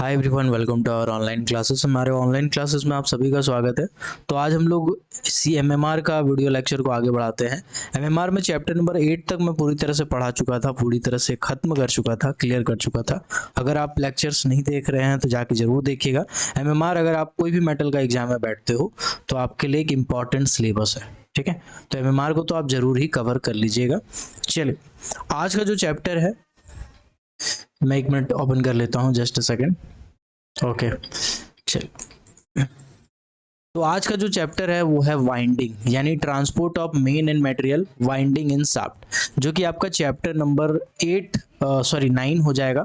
Hi everyone, welcome to our online classes. हमारे online classes में आप सभी का स्वागत है। तो आज हम लोग एमएमआर का वीडियो लेक्चर को आगे बढ़ाते हैं। एमएमआर में चैप्टर नंबर 8 तक मैं पूरी तरह से पढ़ा चुका था, पूरी तरह से खत्म कर चुका था, क्लियर कर चुका था। अगर आप लेक्चर्स नहीं देख रहे हैं तो जाके जरूर देखिएगा। एमएमआर अगर आप कोई भी मेटल का एग्जाम में बैठते हो तो आपके लिए एक इम्पॉर्टेंट सिलेबस है, ठीक है। तो एमएमआर को तो आप जरूर ही कवर कर लीजिएगा। चलिए, आज का जो चैप्टर है, मैं 1 मिनट ओपन कर लेता हूँ, जस्ट अ सेकेंड। ओके, चलिए। तो आज का जो चैप्टर है वो है वाइंडिंग, यानी transport of main and material winding in shaft, जो कि आपका चैप्टर नंबर 9 हो जाएगा।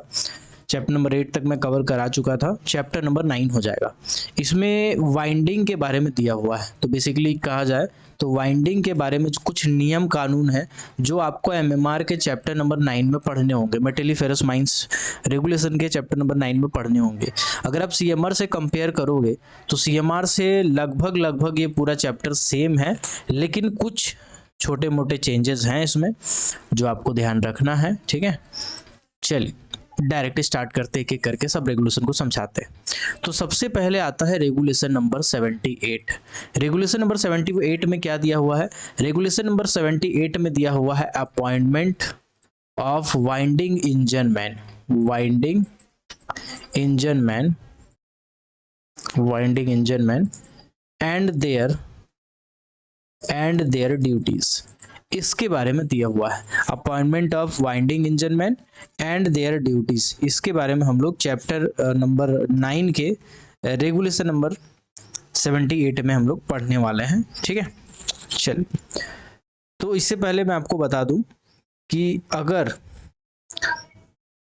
चैप्टर नंबर 8 तक मैं कवर करा चुका था, चैप्टर नंबर 9 हो जाएगा। इसमें वाइंडिंग के बारे में दिया हुआ है। तो बेसिकली कहा जाए तो वाइंडिंग के बारे में कुछ नियम कानून है जो आपको एमएमआर के चैप्टर नंबर 9 में पढ़ने होंगे, मेटेलिफेरस माइंस रेगुलेशन के चैप्टर नंबर 9 में पढ़ने होंगे। अगर आप सीएमआर से कंपेयर करोगे तो सीएमआर से लगभग ये पूरा चैप्टर सेम है, लेकिन कुछ छोटे मोटे चेंजेस हैं इसमें जो आपको ध्यान रखना है, ठीक है। चलिए डायरेक्ट स्टार्ट करते एक एक करके सब रेगुलेशन को समझाते हैं। तो सबसे पहले आता है रेगुलेशन नंबर 78। रेगुलेशन नंबर 78 में क्या दिया हुआ है? रेगुलेशन नंबर 78 में दिया हुआ है appointment of winding engine man, winding engine man and their duties. इसके बारे में दिया हुआ है appointment of winding engine man and their duties. इसके बारे में हम लोग चैप्टर नंबर 9 के रेगुलेशन नंबर 78 में हम लोग पढ़ने वाले हैं, ठीक है। चलिए, तो इससे पहले मैं आपको बता दूं कि अगर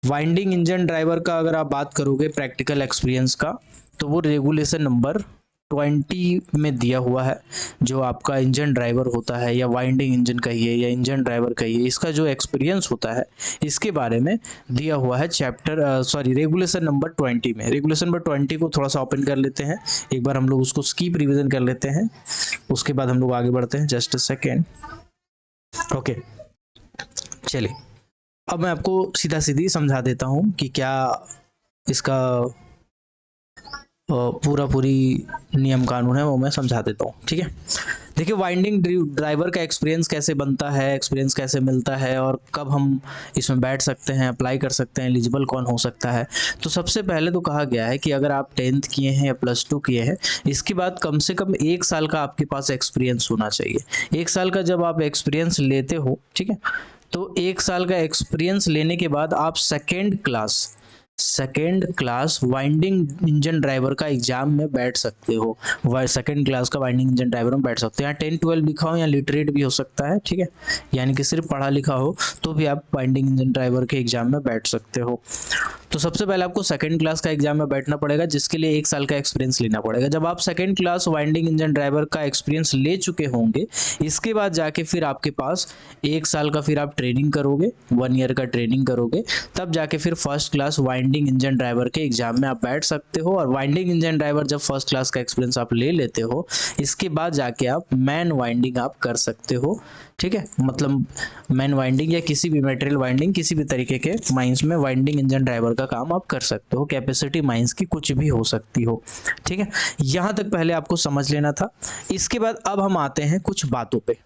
वाइंडिंग इंजन ड्राइवर का अगर आप बात करोगे प्रैक्टिकल एक्सपीरियंस का, तो वो रेगुलेशन नंबर 20 में दिया हुआ है। जो आपका इंजन ड्राइवर होता है, या वाइंडिंग इंजन कहिए या इंजन ड्राइवर कहिए, इसका जो एक्सपीरियंस होता है इसके बारे में दिया हुआ है रेगुलेशन नंबर 20 में। रेगुलेशन नंबर 20 को थोड़ा सा ओपन कर लेते हैं, एक बार हम लोग उसको स्किप रिवीजन कर लेते हैं, उसके बाद हम लोग आगे बढ़ते हैं। Just a second. ओके, चलिए अब मैं आपको सीधा सीधी समझा देता हूँ कि क्या इसका पूरी नियम कानून है, वो मैं समझा देता हूँ, ठीक है। देखिए, वाइंडिंग ड्राइवर का एक्सपीरियंस कैसे बनता है, एक्सपीरियंस कैसे मिलता है, और कब हम इसमें बैठ सकते हैं, अप्लाई कर सकते हैं, एलिजिबल कौन हो सकता है। तो सबसे पहले तो कहा गया है कि अगर आप 10th किए हैं या +2 किए हैं, इसके बाद कम से कम 1 साल का आपके पास एक्सपीरियंस होना चाहिए। 1 साल का जब आप एक्सपीरियंस लेते हो, ठीक है, तो 1 साल का एक्सपीरियंस लेने के बाद आप second class winding engine driver का एग्जाम में बैठ सकते हो। सेकेंड क्लास का वाइंडिंग इंजन ड्राइवर में बैठ सकते हो। यहाँ 10-12 लिखा हो या लिटरेट भी हो सकता है, ठीक है, यानी कि सिर्फ पढ़ा लिखा हो तो भी आप वाइंडिंग इंजन ड्राइवर के एग्जाम में बैठ सकते हो। तो सबसे पहले आपको सेकेंड क्लास का एग्जाम में बैठना पड़ेगा, जिसके लिए 1 साल का एक्सपीरियंस लेना पड़ेगा। जब आप second class winding engine driver का एक्सपीरियंस ले चुके होंगे, इसके बाद जाके फिर आपके पास 1 साल का फिर आप ट्रेनिंग करोगे, 1 ईयर का ट्रेनिंग करोगे, तब जाके फिर first class winding engine driver के एग्जाम में आप बैठ सकते हो। और वाइंडिंग इंजन ड्राइवर जब फर्स्ट क्लास का एक्सपीरियंस आप ले लेते हो, इसके बाद जाके आप मैन वाइंडिंग आप कर सकते हो, ठीक है। मतलब मैन वाइंडिंग या किसी भी मटेरियल वाइंडिंग, किसी भी तरीके के माइंस में वाइंडिंग इंजन ड्राइवर का काम आप कर सकते हो। कैपेसिटी माइंस की कुछ भी हो सकती हो, ठीक है। यहाँ तक पहले आपको समझ लेना था। इसके बाद अब हम आते हैं कुछ बातों पे।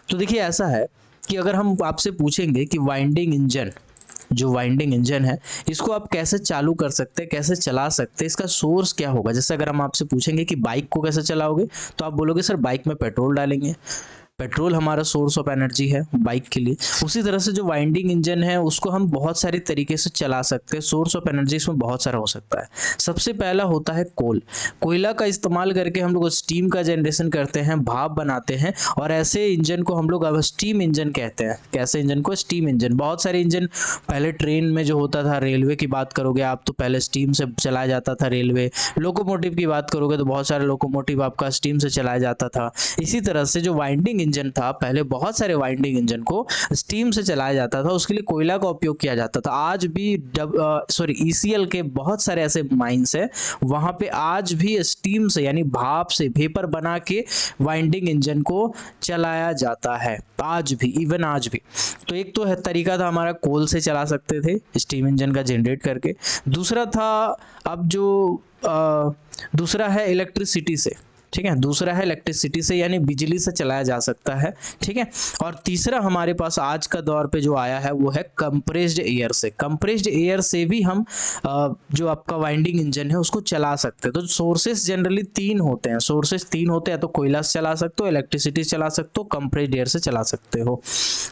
तो देखिए, ऐसा है कि अगर हम आपसे पूछेंगे कि वाइंडिंग इंजन है, इसको आप कैसे चालू कर सकते हैं, कैसे चला सकते हैं, इसका सोर्स क्या होगा। जैसे अगर हम आपसे पूछेंगे कि बाइक को कैसे चलाओगे, तो आप बोलोगे सर बाइक में पेट्रोल डालेंगे, पेट्रोल हमारा सोर्स ऑफ एनर्जी है बाइक के लिए। उसी तरह से जो वाइंडिंग इंजन है उसको हम बहुत सारे तरीके से चला सकते हैं। सोर्स ऑफ एनर्जी इसमें बहुत सारा हो सकता है। सबसे पहला होता है कोयला का इस्तेमाल करके हम लोग स्टीम का जनरेशन करते हैं, भाप बनाते हैं, और ऐसे इंजन को हम लोग अब स्टीम इंजन कहते हैं। कैसे इंजन को? Steam engine. बहुत सारे इंजन पहले ट्रेन में जो होता था, रेलवे की बात करोगे आप तो पहले स्टीम से चलाया जाता था रेलवे। लोकोमोटिव की बात करोगे तो बहुत सारे लोकोमोटिव आपका स्टीम से चलाया जाता था। इसी तरह से जो वाइंडिंग इंजन था, पहले बहुत सारे वाइंडिंग इंजन को स्टीम से चलाया जाता था, उसके लिए कोयला का उपयोग किया जाता था। आज भी ईसीएल के बहुत सारे ऐसे माइंस है, वहां पे आज भी स्टीम से यानी भाप से वेपर बना के वाइंडिंग इंजन को चलाया जाता है, आज भी, इवन आज भी। तो एक तो है तरीका था हमारा कोल से चला सकते थे स्टीम इंजन का जनरेट करके, दूसरा था अब जो दूसरा है इलेक्ट्रिसिटी से, ठीक है, दूसरा है इलेक्ट्रिसिटी से यानी बिजली से चलाया जा सकता है, ठीक है। और तीसरा हमारे पास आज का दौर पे जो आया है वो है कंप्रेस्ड एयर से। कंप्रेस्ड एयर से भी हम जो आपका वाइंडिंग इंजन है उसको चला सकते हैं। तो सोर्सेस जनरली तीन होते हैं, तो कोयला से चला सकते हो, इलेक्ट्रिसिटी से चला सकते हो, कंप्रेस्ड एयर से चला सकते हो।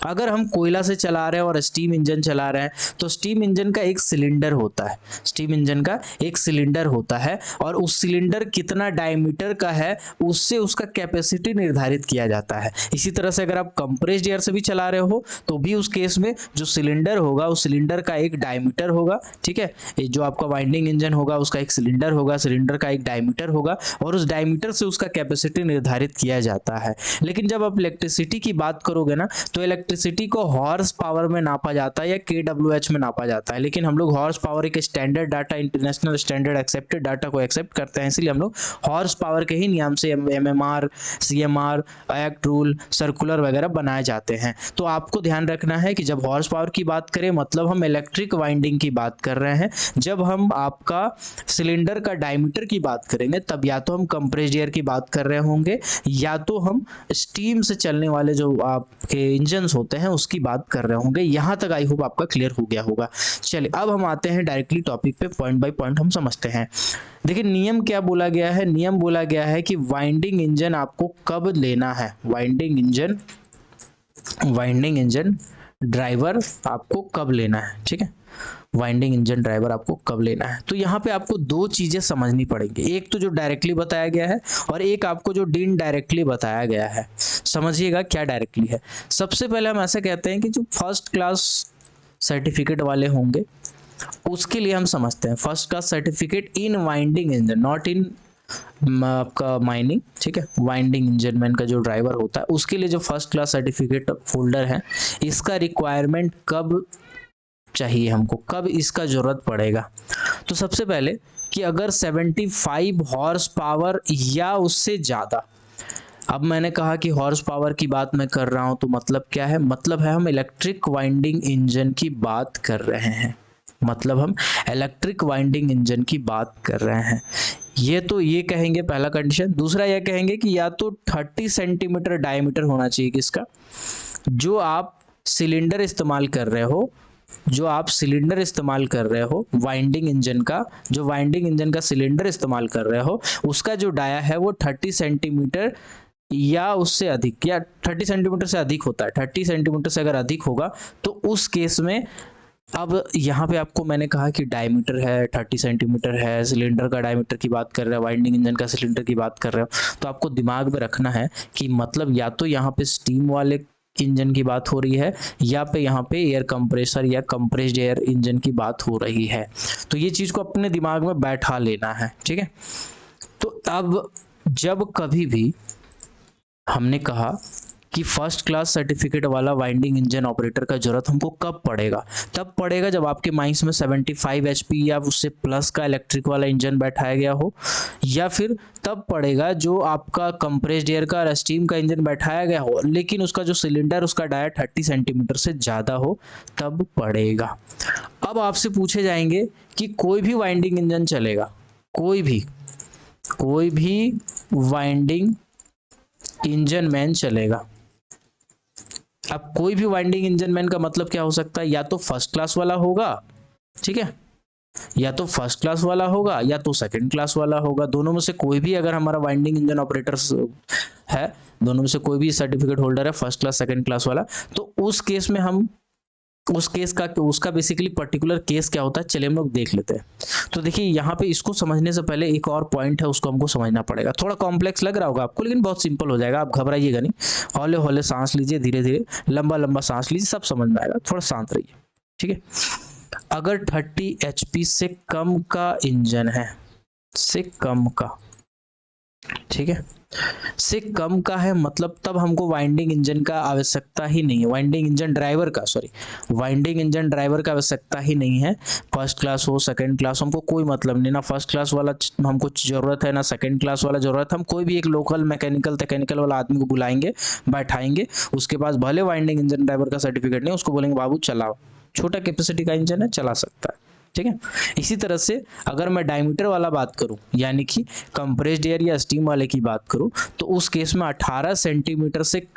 अगर हम कोयला से चला रहे हैं और स्टीम इंजन चला रहे हैं तो स्टीम इंजन का एक सिलेंडर होता है, स्टीम इंजन का एक सिलेंडर होता है और उस सिलेंडर कितना डायमीटर का है उससे उसका कैपेसिटी निर्धारित किया जाता है। इसी तरह से अगर आप कंप्रेस्ड एयर से भी चला रहे हो तो भी उस केस में जो सिलेंडर होगा उस सिलेंडर का एक डायमीटर होगा, ठीक है। ये जो आपका वाइंडिंग इंजन होगा उसका एक सिलेंडर होगा, सिलेंडर का एक डायमीटर होगा और उस डायमीटर से उसका कैपेसिटी निर्धारित किया जाता है। लेकिन जब आप इलेक्ट्रिसिटी की बात करोगे ना तो इलेक्ट्रिसिटी को हॉर्स पावर में नापा जाता है या kWh में नापा जाता है, लेकिन हम लोग हॉर्स पावर एक standard data, international standard accepted data को एक्सेप्ट करते हैं, इसलिए हम लोग हॉर्स पावर के ही नियम से MMR, CMR, act rule, circular वगैरह बनाए जाते हैं। तो आपको ध्यान रखना है कि जब हॉर्स पावर की बात करें मतलब हम इलेक्ट्रिक वाइंडिंग की बात कर रहे हैं, जब हम आपका सिलेंडर का डायमीटर की बात करेंगे तब या तो हम कंप्रेस्ड एयर की बात कर रहे होंगे या तो हम स्टीम से चलने वाले जो आपके इंजन होते हैं उसकी बात कर रहे होंगे। यहां तक आई होप आपका क्लियर हो गया होगा। चलिए अब हम आते हैं डायरेक्टली टॉपिक पे, पॉइंट बाय पॉइंट हम समझते हैं। देखिए नियम क्या बोला गया है, नियम बोला गया है कि वाइंडिंग इंजन आपको कब लेना है, वाइंडिंग इंजन ड्राइवर आपको कब लेना है, ठीक है, वाइंडिंग इंजन ड्राइवर आपको कब लेना है। तो यहाँ पे आपको दो चीजें समझनी पड़ेंगी, एक तो जो डायरेक्टली बताया गया है और एक आपको जो इनडायरेक्टली बताया गया है। समझिएगा क्या डायरेक्टली है। सबसे पहले हम ऐसा कहते हैं कि जो फर्स्ट क्लास सर्टिफिकेट वाले होंगे उसके लिए हम समझते हैं first class certificate in winding engine, not in आपका माइनिंग, ठीक है। वाइंडिंग इंजन मैन का जो ड्राइवर होता है उसके लिए जो फर्स्ट क्लास सर्टिफिकेट होल्डर है इसका रिक्वायरमेंट कब चाहिए हमको, कब इसका जरूरत पड़ेगा। तो सबसे पहले कि अगर 75 हॉर्स पावर या उससे ज्यादा, अब मैंने कहा कि हॉर्स पावर की बात मैं कर रहा हूं तो मतलब क्या है, मतलब है हम इलेक्ट्रिक वाइंडिंग इंजन की बात कर रहे हैं, मतलब हम इलेक्ट्रिक वाइंडिंग इंजन की बात कर रहे हैं। ये तो ये कहेंगे पहला कंडीशन। दूसरा ये कहेंगे कि या तो 30 सेंटीमीटर डायमीटर होना चाहिए किसका, जो आप सिलेंडर इस्तेमाल कर रहे हो, जो आप सिलेंडर इस्तेमाल कर रहे हो वाइंडिंग इंजन का, जो वाइंडिंग इंजन का सिलेंडर इस्तेमाल कर रहे हो उसका जो डाया है वो 30 सेंटीमीटर या उससे अधिक, या 30 सेंटीमीटर से अधिक होता है। 30 सेंटीमीटर से अगर अधिक होगा तो उस केस में, अब यहाँ पे आपको मैंने कहा कि डायमीटर है 30 सेंटीमीटर है, सिलेंडर का डायमीटर की बात कर रहे हो, वाइंडिंग इंजन का सिलेंडर की बात कर रहे हो, तो आपको दिमाग में रखना है कि मतलब या तो यहाँ पे स्टीम वाले इंजन की बात हो रही है या पे यहाँ पे एयर कंप्रेसर या कंप्रेस्ड एयर इंजन की बात हो रही है। तो ये चीज को अपने दिमाग में बैठा लेना है, ठीक है। तो अब जब कभी भी हमने कहा कि फर्स्ट क्लास सर्टिफिकेट वाला वाइंडिंग इंजन ऑपरेटर का जरूरत हमको कब पड़ेगा, तब पड़ेगा जब आपके माइंस में 75 HP या उससे प्लस का इलेक्ट्रिक वाला इंजन बैठाया गया हो, या फिर तब पड़ेगा जो आपका कंप्रेस्ड एयर का और स्टीम का इंजन बैठाया गया हो लेकिन उसका जो सिलेंडर उसका डाया 30 सेंटीमीटर से ज्यादा हो, तब पड़ेगा। अब आपसे पूछे जाएंगे कि कोई भी वाइंडिंग इंजन चलेगा, कोई भी वाइंडिंग इंजन मैन चलेगा। अब कोई भी वाइंडिंग इंजन मैन का मतलब क्या हो सकता है, या तो फर्स्ट क्लास वाला होगा, ठीक है, या तो फर्स्ट क्लास वाला होगा या तो सेकंड क्लास वाला होगा। दोनों में से कोई भी अगर हमारा वाइंडिंग इंजन ऑपरेटर है, दोनों में से कोई भी सर्टिफिकेट होल्डर है फर्स्ट क्लास सेकंड क्लास वाला, तो उस केस में हम उस केस का उसका बेसिकली पर्टिकुलर केस क्या होता है चलिए हम लोग देख लेते हैं। तो देखिए यहाँ पे इसको समझने से पहले एक और पॉइंट है उसको हमको समझना पड़ेगा। थोड़ा कॉम्प्लेक्स लग रहा होगा आपको लेकिन बहुत सिंपल हो जाएगा, आप घबराइएगा नहीं, हौले हौले सांस लीजिए, धीरे धीरे लंबा लंबा सांस लीजिए, सब समझ में आएगा, थोड़ा शांत रहिए, ठीक है। अगर 30 HP से कम का इंजन है, से कम का, ठीक है, से कम का है, मतलब तब हमको वाइंडिंग इंजन का आवश्यकता ही नहीं है, वाइंडिंग इंजन ड्राइवर का, सॉरी, वाइंडिंग इंजन ड्राइवर का आवश्यकता ही नहीं है। फर्स्ट क्लास हो सेकंड क्लास, हमको कोई मतलब नहीं, ना फर्स्ट क्लास वाला हमको जरूरत है, ना सेकंड क्लास वाला जरूरत। हम कोई भी एक लोकल मैकेनिकल वाला आदमी को बुलाएंगे, बैठाएंगे, उसके पास भले वाइंडिंग इंजन ड्राइवर का सर्टिफिकेट नहीं, उसको बोलेंगे बाबू चलाओ, छोटा कैपेसिटी का इंजन है, चला सकता है, ठीक है। इसी तरह से अगर मैं डायमीटर वाला बात करूं, यानी कि कंप्रेस्ड एयर या स्टीम वाले की बात करूं, तो उस केस में 18 सेंटीमीटर से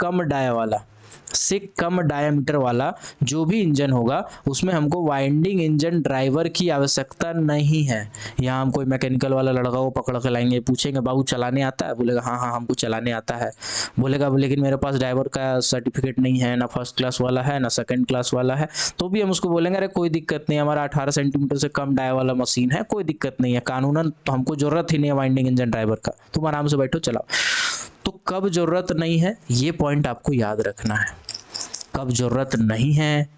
कम डायामीटर वाला जो भी इंजन होगा, उसमें हमको वाइंडिंग इंजन ड्राइवर की आवश्यकता नहीं है। यहाँ हम कोई मैकेनिकल वाला लड़का को पकड़ के लाएंगे, पूछेंगे बाबू चलाने आता है, बोलेगा हाँ हाँ हमको चलाने आता है, बोलेगा लेकिन मेरे पास ड्राइवर का सर्टिफिकेट नहीं है, ना फर्स्ट क्लास वाला है ना सेकंड क्लास वाला है, तो भी हम उसको बोलेंगे अरे कोई दिक्कत नहीं, हमारा 18 सेंटीमीटर से कम डाया वाला मशीन है, कोई दिक्कत नहीं है, कानूनन तो हमको जरूरत ही नहीं है वाइंडिंग इंजन ड्राइवर का, तुम आराम से बैठो चलाओ। तो कब जरूरत नहीं है, ये पॉइंट आपको याद रखना है। कब जरूरत नहीं है,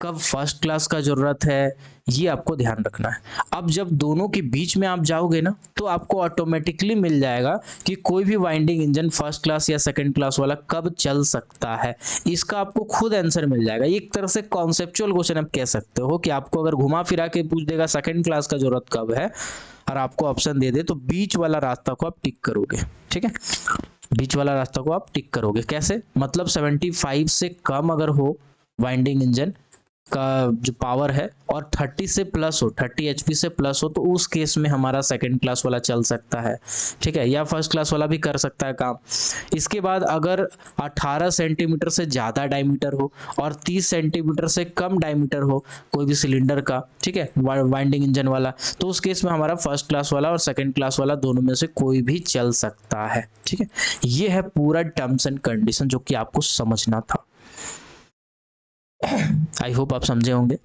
कब फर्स्ट क्लास का जरूरत है, ये आपको ध्यान रखना है। अब जब दोनों के बीच में आप जाओगे ना, तो आपको ऑटोमेटिकली मिल जाएगा कि कोई भी वाइंडिंग इंजन फर्स्ट क्लास या सेकंड क्लास वाला कब चल सकता है, इसका आपको खुद आंसर मिल जाएगा। एक तरह से कॉन्सेप्चुअल क्वेश्चन आप कह सकते हो कि आपको अगर घुमा फिरा के पूछ देगा सेकंड क्लास का जरूरत कब है, और आपको ऑप्शन दे दे, तो बीच वाला रास्ता को आप टिक करोगे, ठीक है। बीच वाला रास्ता को आप टिक करोगे कैसे, मतलब 75 से कम अगर हो वाइंडिंग इंजन का जो पावर है, और 30 से प्लस हो, 30 HP से प्लस हो, तो उस केस में हमारा सेकंड क्लास वाला चल सकता है, ठीक है, या फर्स्ट क्लास वाला भी कर सकता है काम। इसके बाद अगर 18 सेंटीमीटर से ज़्यादा डायमीटर हो और 30 सेंटीमीटर से कम डायमीटर हो कोई भी सिलेंडर का, ठीक है, वाइंडिंग इंजन वाला, तो उस केस में हमारा फर्स्ट क्लास वाला और सेकंड क्लास वाला दोनों में से कोई भी चल सकता है, ठीक है। ये है पूरा टर्म्स एंड कंडीशन जो कि आपको समझना था। आई होप आप समझे होंगे।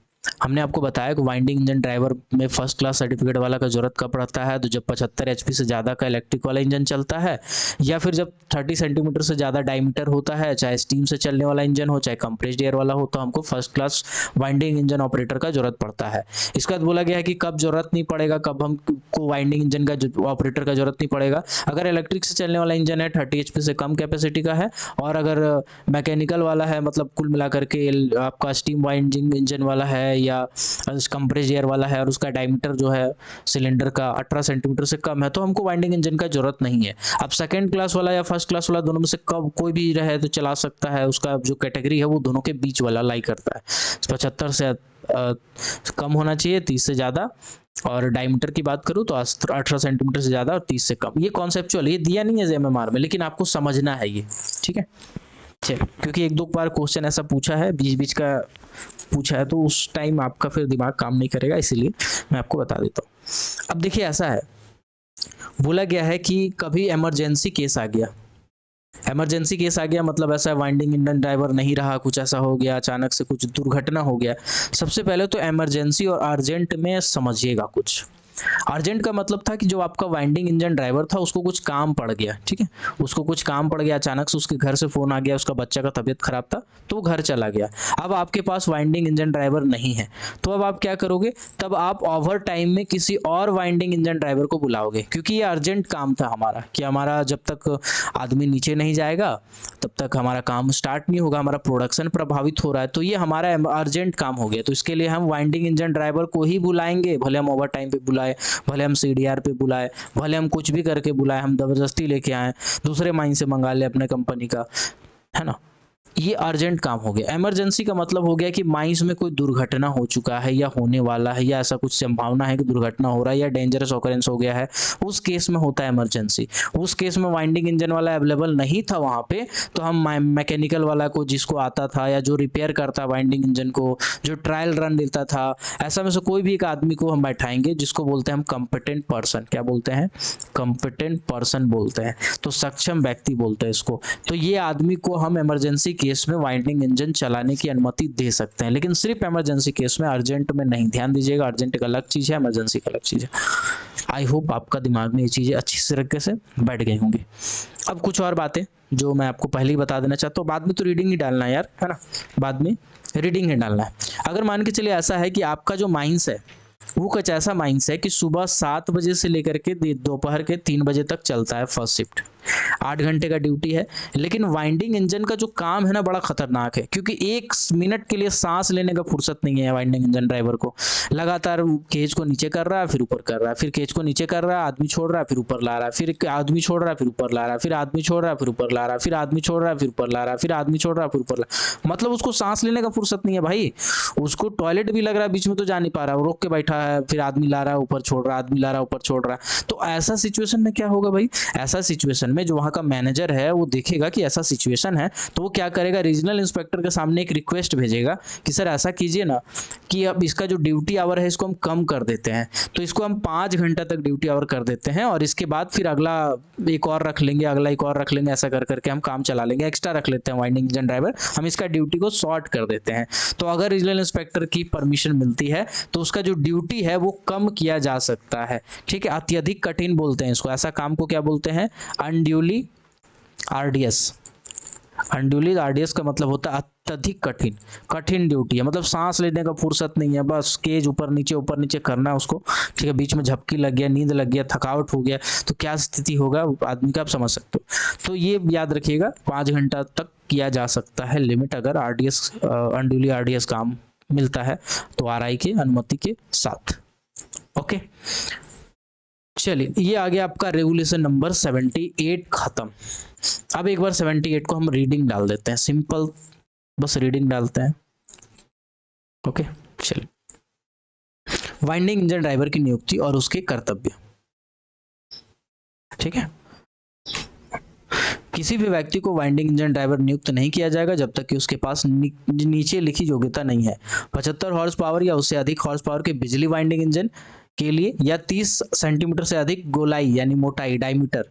हमने आपको बताया कि वाइंडिंग इंजन ड्राइवर में फर्स्ट क्लास सर्टिफिकेट वाला का जरूरत कब पड़ता है, तो जब 75 HP से ज़्यादा का इलेक्ट्रिक वाला इंजन चलता है, या फिर जब 30 सेंटीमीटर से ज़्यादा डायमीटर होता है, चाहे स्टीम से चलने वाला इंजन हो चाहे कंप्रेस्ड एयर वाला हो, तो हमको first class winding engine operator का जरूरत पड़ता है। इसके बाद बोला गया है कि कब जरूरत नहीं पड़ेगा, कब हमको वाइंडिंग इंजन का ऑपरेटर का जरूरत नहीं पड़ेगा, अगर इलेक्ट्रिक से चलने वाला इंजन है, 30 HP से कम कैपेसिटी का है, और अगर मैकेनिकल वाला है, मतलब कुल मिलाकर के आपका स्टीम वाइंडिंग इंजन वाला है या कंप्रेस्ड एयर वाला है, और उसका डायमीटर जो है सिलेंडर का 18 सेंटीमीटर से कम है, तो हमको वाइंडिंग इंजन का जरूरत नहीं है। अब सेकंड क्लास वाला या फर्स्ट क्लास वाला दोनों में से कब कोई भी रहे तो चला सकता है, उसका जो कैटेगरी है वो दोनों के बीच वाला लाई करता है। 75 से कम होना चाहिए, 30 से ज़्यादा, और डायमीटर की बात करूँ तो 18 सेंटीमीटर से ज़्यादा और 30 से कम। ये कॉन्सेप्चुअल, ये दिया नहीं है MMR में, लेकिन आपको समझना है ये, ठीक है। क्योंकि एक दो बार क्वेश्चन ऐसा पूछा है, बीच बीच का पूछा है, तो उस टाइम आपका फिर दिमाग काम नहीं करेगा, इसीलिए मैं आपको बता देता हूँ। अब देखिए ऐसा है, बोला गया है कि कभी इमरजेंसी केस आ गया, इमरजेंसी केस आ गया मतलब ऐसा वाइंडिंग इंजन ड्राइवर नहीं रहा, कुछ ऐसा हो गया, अचानक से कुछ दुर्घटना हो गया। सबसे पहले तो इमरजेंसी और अर्जेंट में समझिएगा कुछ। अर्जेंट का मतलब था कि जो आपका वाइंडिंग इंजन ड्राइवर था उसको कुछ काम पड़ गया, ठीक है, उसको कुछ काम पड़ गया, अचानक से उसके घर से फोन आ गया, उसका बच्चा का तबीयत खराब था तो वो घर चला गया। अब आपके पास वाइंडिंग इंजन ड्राइवर नहीं है, तो अब आप क्या करोगे, तब आप ओवर टाइम में किसी और वाइंडिंग इंजन ड्राइवर को बुलाओगे, क्योंकि ये अर्जेंट काम था हमारा, कि हमारा जब तक आदमी नीचे नहीं जाएगा तब तक हमारा काम स्टार्ट नहीं होगा, हमारा प्रोडक्शन प्रभावित हो रहा है, तो ये हमारा अर्जेंट काम हो गया। तो इसके लिए हम वाइंडिंग इंजन ड्राइवर को ही बुलाएंगे, भले हम ओवर टाइम पे बुलाए, भले हम CDR पे बुलाए, भले हम कुछ भी करके बुलाए, हम जबरदस्ती लेके आए, दूसरे माइन से मंगा ले अपने कंपनी का, है ना। ये अर्जेंट काम हो गया। इमरजेंसी का मतलब हो गया कि माइंस में कोई दुर्घटना हो चुका है या होने वाला है, या ऐसा कुछ संभावना है कि दुर्घटना हो रहा है या डेंजरस ऑकरेंस हो गया है, उस केस में होता है इमरजेंसी। उस केस में वाइंडिंग इंजन वाला अवेलेबल नहीं था वहाँ पे, तो हम मैकेनिकल वाला को, जिसको आता था या जो रिपेयर करता वाइंडिंग इंजन को, जो ट्रायल रन देता था, ऐसा में से कोई भी एक आदमी को हम बैठाएंगे, जिसको बोलते हैं हम कॉम्पिटेंट पर्सन। क्या बोलते हैं? कॉम्पिटेंट पर्सन बोलते हैं, तो सक्षम व्यक्ति बोलते हैं इसको। तो ये आदमी को हम इमरजेंसी केस में वाइंडिंग इंजन चलाने की अनुमति दे सकते हैं, लेकिन सिर्फ इमरजेंसी केस में, अर्जेंट में नहीं। ध्यान दीजिएगा, अर्जेंट एक अलग चीज है, इमरजेंसी एक अलग चीज है। आई होप आपका दिमाग में ये चीजें अच्छी तरीके से बैठ गई होंगी। अब कुछ और बातें जो मैं आपको पहले ही बता देना चाहता हूँ, बाद में तो रीडिंग ही डालना है यार, है ना, बाद में रीडिंग ही डालना है। अगर मान के चलिए ऐसा है कि आपका जो माइंस है वो कुछ ऐसा माइंस है कि सुबह 7 बजे से लेकर के दोपहर के 3 बजे तक चलता है फर्स्ट शिफ्ट, 8 घंटे का ड्यूटी है। लेकिन वाइंडिंग इंजन का जो काम है ना बड़ा खतरनाक है, क्योंकि 1 मिनट के लिए सांस लेने का फुर्सत नहीं है वाइंडिंग इंजन ड्राइवर को। लगातार केज को नीचे कर रहा है, फिर ऊपर कर रहा है, फिर केज को नीचे कर रहा है, आदमी छोड़ रहा है, फिर ऊपर ला रहा है, फिर आदमी छोड़ रहा है, फिर ऊपर ला रहा है, फिर आदमी छोड़ रहा है, फिर ऊपर ला रहा है, फिर आदमी छोड़ रहा है, फिर ऊपर ला रहा है, फिर आदमी छोड़ रहा है, फिर ऊपर ला। मतलब उसको सांस लेने का फुर्सत नहीं है भाई। उसको टॉयलेट भी लग रहा है बीच में तो जा नहीं पा रहा है, रोक के बैठा है, फिर आदमी ला रहा है ऊपर छोड़ रहा है, आदमी ला रहा है ऊपर छोड़ रहा है। तो ऐसा सिचुएशन में क्या होगा भाई? ऐसा सिचुएशन में जो वहाँ का मैनेजर है वो देखेगा कि ऐसा सिचुएशन है, तो वो क्या करेगा, रीजनल इंस्पेक्टर के सामने एक रिक्वेस्ट भेजेगा कि सर ऐसा कीजिए ना कि अब इसका जो ड्यूटी आवर है इसको हम कम कर देते हैं, तो इसको हम 5 घंटा तक ड्यूटी आवर कर देते हैं, और इसके बाद फिर अगला एक और रख लेंगे, अगला एक और रख लेंगे, ऐसा कर करके हम काम चला लेंगे, एक्स्ट्रा रख लेते हैं वाइंडिंग इंजन ड्राइवर, हम इसका ड्यूटी को शॉर्ट कर देते हैं। तो अगर रीजनल इंस्पेक्टर की परमिशन मिलती है तो उसका जो ड्यूटी है वो कम किया जा सकता है। ठीक है, अत्यधिक कठिन बोलते हैं इसको, ऐसा काम को क्या बोलते हैं? Unduly RDS. अनड्यूली आरडीएस का मतलब होता है अत्यधिक कठिन, कठिन ड्यूटी है, मतलब सांस लेने का फुर्सत नहीं है, बस केज ऊपर नीचे करना है उसको। ठीक है, बीच में झपकी लग गया, नींद लग गया, थकावट हो गया, तो क्या स्थिति होगा आदमी का, आप समझ सकते हो। तो ये याद रखिएगा, 5 घंटा तक किया जा सकता है लिमिट, अगर आरडीएस अनड्यूली आरडीएस काम मिलता है तो आरआई के अनुमति के साथ। ओके, चलिए ये आ गया आपका रेगुलेशन नंबर 78 खत्म। अब एक बार 78 को हम रीडिंग डाल देते हैं, सिंपल बस रीडिंग डालते हैं। ओके, चलिए, वाइंडिंग इंजन ड्राइवर की नियुक्ति और उसके कर्तव्य। ठीक है, किसी भी व्यक्ति को वाइंडिंग इंजन ड्राइवर नियुक्त नहीं किया जाएगा जब तक कि उसके पास नीचे लिखी योग्यता नहीं है। 75 हॉर्स पावर या उससे अधिक हॉर्स पावर के बिजली वाइंडिंग इंजन के लिए, या 30 सेंटीमीटर से अधिक गोलाई यानी मोटाई डायमीटर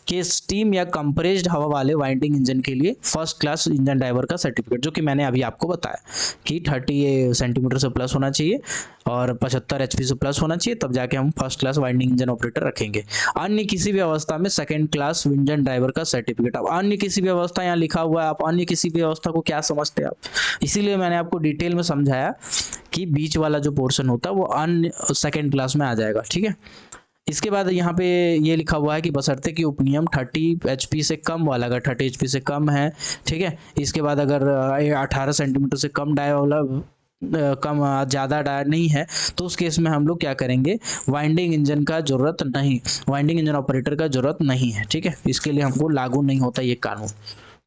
के स्टीम या कंप्रेस्ड हवा वाले वाइंडिंग इंजन के लिए फर्स्ट क्लास इंजन ड्राइवर का सर्टिफिकेट, जो कि मैंने अभी आपको बताया कि 30 सेंटीमीटर से प्लस होना चाहिए और 75 HP से प्लस होना चाहिए, तब जाके हम first class winding engine operator रखेंगे। अन्य किसी भी अवस्था में सेकेंड क्लास इंजन ड्राइवर का सर्टिफिकेट। अब अन्य किसी भी अवस्था यहाँ लिखा हुआ है, आप अन्य किसी भी अवस्था को क्या समझते हैं आप? इसीलिए मैंने आपको डिटेल में समझाया कि बीच वाला जो पोर्शन होता है वो अन्य सेकेंड क्लास में आ जाएगा। ठीक है, इसके बाद यहाँ पे ये लिखा हुआ है कि बशर्ते कि उपनियम 30 HP से कम वाला, अगर 30 HP से कम है, ठीक है, इसके बाद अगर 18 सेंटीमीटर से कम डाय वाला कम ज़्यादा डाय नहीं है, तो उस केस में हम लोग क्या करेंगे, वाइंडिंग इंजन का जरूरत नहीं, वाइंडिंग इंजन ऑपरेटर का जरूरत नहीं है। ठीक है, इसके लिए हमको लागू नहीं होता ये कानून।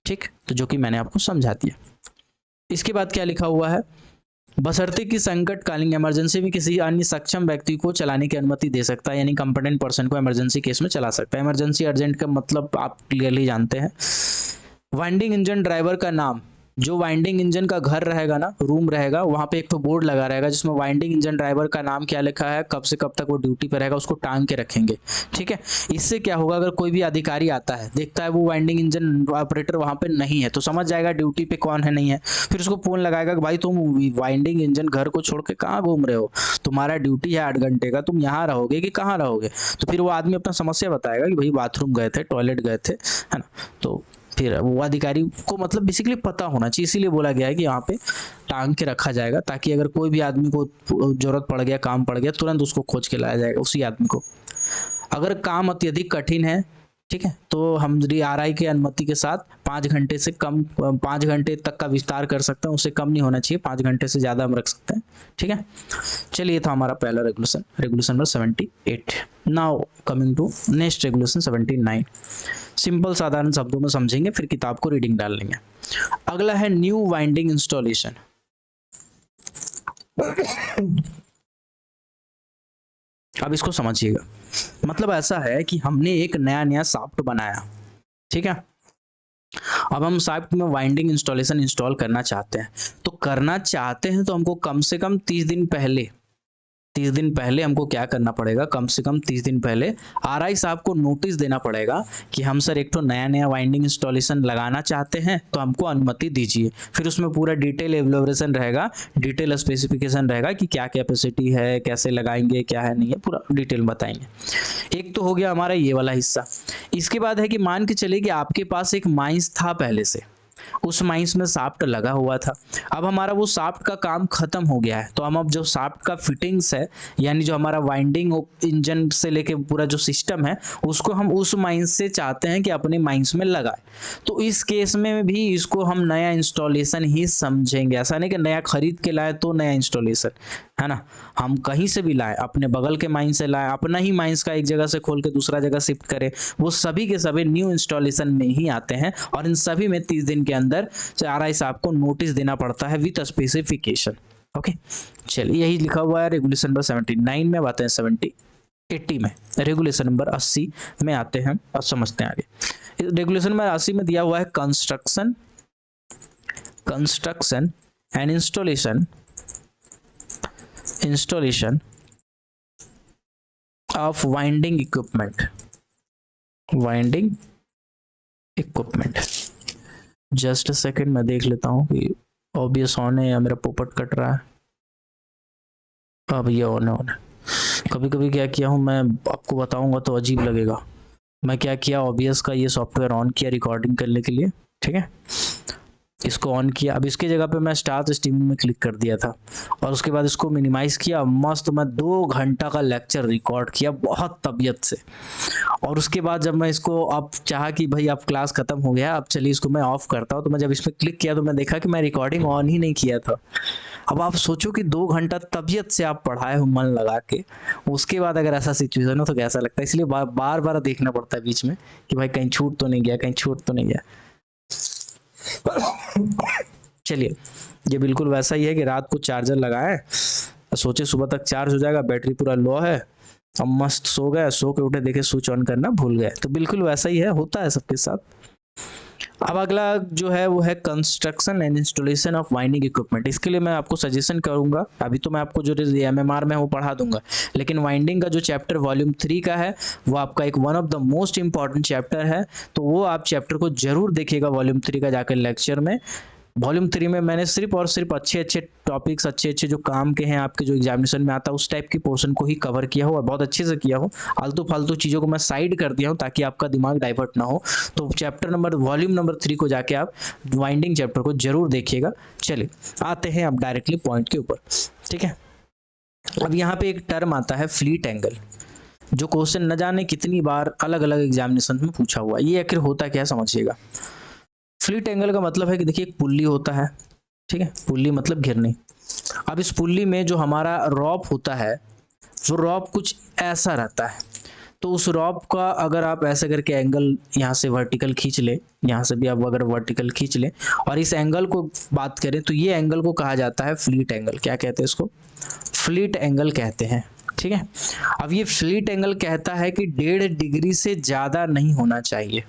ठीक, तो जो कि मैंने आपको समझा दिया। इसके बाद क्या लिखा हुआ है, बशर्ते कि संकटकालीन इमरजेंसी में किसी अन्य सक्षम व्यक्ति को चलाने की अनुमति दे सकता है, यानी कंपेटेंट पर्सन को इमरजेंसी केस में चला सकता है। इमरजेंसी अर्जेंट का मतलब आप क्लियरली जानते हैं। वाइंडिंग इंजन ड्राइवर का नाम, जो वाइंडिंग इंजन का घर रहेगा ना, रूम रहेगा, वहाँ पे एक तो बोर्ड लगा रहेगा जिसमें वाइंडिंग इंजन ड्राइवर का नाम क्या लिखा है, कब से कब तक वो ड्यूटी पर रहेगा, उसको टांग के रखेंगे। ठीक है, इससे क्या होगा, अगर कोई भी अधिकारी आता है, देखता है वो वाइंडिंग इंजन ऑपरेटर वहाँ पे नहीं है, तो समझ जाएगा ड्यूटी पे कौन है, नहीं है। फिर उसको फोन लगाएगा कि भाई तुम वाइंडिंग इंजन घर को छोड़ के कहाँ घूम रहे हो, तुम्हारा ड्यूटी है 8 घंटे का, तुम यहाँ रहोगे कि कहाँ रहोगे? तो फिर वो आदमी अपना समस्या बताएगा कि भाई बाथरूम गए थे, टॉयलेट गए थे, है ना। तो फिर वो अधिकारी को मतलब बेसिकली पता होना चाहिए, इसीलिए बोला गया है कि यहाँ पे टांग के रखा जाएगा, ताकि अगर कोई भी आदमी को जरूरत पड़ गया, काम पड़ गया, तुरंत उसको खोज के लाया जाएगा उसी आदमी को। अगर काम अत्यधिक कठिन है, ठीक है, तो हम आरआई की अनुमति के साथ 5 घंटे से कम, 5 घंटे तक का विस्तार कर सकते हैं, उससे कम नहीं होना चाहिए, 5 घंटे से ज़्यादा हम रख सकते हैं। ठीक है, चलिए था हमारा पहला regulation, regulation number 78। Now coming to next regulation 79। Simple साधारण शब्दों में समझेंगे, फिर किताब को रीडिंग डाल लेंगे। अगला है न्यू वाइंडिंग इंस्टॉलेशन। अब इसको समझिएगा, मतलब ऐसा है कि हमने एक नया शाफ्ट बनाया, ठीक है, अब हम शाफ्ट में वाइंडिंग इंस्टॉलेशन इंस्टॉल करना चाहते हैं, तो हमको कम से कम 30 दिन पहले हमको क्या करना पड़ेगा, कम से कम 30 दिन पहले आरआई साहब को नोटिस देना पड़ेगा कि हम सर एक तो नया वाइंडिंग इंस्टॉलेशन लगाना चाहते हैं, तो हमको अनुमति दीजिए। फिर उसमें पूरा डिटेल एवल्यूएशन रहेगा, डिटेल स्पेसिफिकेशन रहेगा कि क्या कैपेसिटी है, कैसे लगाएंगे, क्या है नहीं है, पूरा डिटेल बताएंगे। एक तो हो गया हमारा ये वाला हिस्सा। इसके बाद है कि मान के चलिए कि आपके पास एक माइंस था पहले से, उस माइंस में शाफ्ट लगा हुआ था। अब हमारा वो शाफ्ट का काम खत्म हो गया है, तो हम अब जो शाफ्ट का फिटिंग्स है, यानी जो हमारा वाइंडिंग इंजन से लेके पूरा जो सिस्टम है, उसको हम उस माइंस से चाहते हैं कि अपने माइंस में लगाए। तो इस केस में भी इसको हम नया इंस्टॉलेशन ही समझेंगे। ऐसा नहीं कि नया खरीद के लाए तो नया इंस्टॉलेशन, है ना। हम कहीं से भी लाए, अपने बगल के माइंस से लाए, अपना ही माइंस का एक जगह से खोल के दूसरा जगह शिफ्ट करें, वो सभी के सभी न्यू इंस्टॉलेशन में ही आते हैं। और इन सभी में 30 दिन के अंदर RI साहब को नोटिस देना पड़ता है विद स्पेसिफिकेशन। ओके, चलिए यही लिखा हुआ है रेगुलेशन नंबर 79 में। आते हैं 80 में, रेगुलेशन नंबर 80 में आते हैं। अब समझते हैं आगे। रेगुलेशन नंबर 80 में दिया हुआ है construction and installation of winding equipment. Just a second, मैं देख लेता हूँ कि ऑब्वियस ऑन है या मेरा पोपट कट रहा है। अब ये ऑन है। कभी कभी क्या किया हूँ मैं, आपको बताऊंगा तो अजीब लगेगा। मैं क्या किया, ऑब्वियस का ये सॉफ्टवेयर ऑन किया रिकॉर्डिंग करने के लिए, ठीक है। इसको ऑन किया। अब इसके जगह पे मैं स्टार्ट स्ट्रीमिंग में क्लिक कर दिया था और उसके बाद इसको मिनिमाइज किया। मस्त मैं 2 घंटा का लेक्चर रिकॉर्ड किया बहुत तबीयत से। और उसके बाद जब मैं इसको अब चाहा कि भाई अब क्लास खत्म हो गया, अब चलिए इसको मैं ऑफ करता हूँ, तो मैं जब इस पर क्लिक किया तो मैं देखा कि मैं रिकॉर्डिंग ऑन ही नहीं किया था। अब आप सोचो कि 2 घंटा तबीयत से आप पढ़ाए हो मन लगा के, उसके बाद अगर ऐसा सिचुएशन हो तो कैसा लगता है। इसलिए बार बार देखना पड़ता है बीच में कि भाई कहीं छूट तो नहीं गया। चलिए, ये बिल्कुल वैसा ही है कि रात को चार्जर लगाए, सोचे सुबह तक चार्ज हो जाएगा, बैटरी पूरा लो है, अब मस्त सो गए, सो के उठे देखे स्विच ऑन करना भूल गए। तो बिल्कुल वैसा ही है, होता है सबके साथ। अब अगला जो है वो है construction and installation of winding equipment. इसके लिए मैं आपको सजेशन करूंगा, अभी तो मैं आपको जो MMR में वो पढ़ा दूंगा, लेकिन वाइंडिंग का जो चैप्टर वॉल्यूम 3 का है वो आपका एक one of the most important chapter है। तो वो आप चैप्टर को जरूर देखिएगा वॉल्यूम 3 का जाकर लेक्चर में। वॉल्यूम 3 में मैंने सिर्फ और सिर्फ अच्छे टॉपिक्स, अच्छे जो काम के हैं आपके, जो एग्जामिनेशन में आता है उस टाइप की पोर्शन को ही कवर किया हो और बहुत अच्छे से किया हो। आलतू फालतू चीज़ों को मैं साइड कर दिया हूँ ताकि आपका दिमाग डाइवर्ट ना हो। तो वॉल्यूम नंबर 3 को जाके आप वाइंडिंग चैप्टर को जरूर देखिएगा। चलिए आते हैं अब डायरेक्टली पॉइंट के ऊपर, ठीक है। अब यहाँ पे एक टर्म आता है फ्लीट एंगल, जो क्वेश्चन न जाने कितनी बार अलग अलग एग्जामिनेशन में पूछा हुआ। ये आखिर होता क्या समझिएगा। फ्लीट एंगल का मतलब है कि देखिए एक पुल्ली होता है, ठीक है, पुल्ली मतलब घिरनी। अब इस पुल्ली में जो हमारा रॉप होता है वो रॉप कुछ ऐसा रहता है। तो उस रॉप का अगर आप ऐसे करके एंगल यहाँ से वर्टिकल खींच ले, यहाँ से भी आप अगर वर्टिकल खींच ले और इस एंगल को बात करें तो ये एंगल को कहा जाता है फ्लीट एंगल। क्या कहते हैं इसको? फ्लीट एंगल कहते हैं, ठीक है। अब ये फ्लीट एंगल कहता है कि 1.5 डिग्री से ज्यादा नहीं होना चाहिए,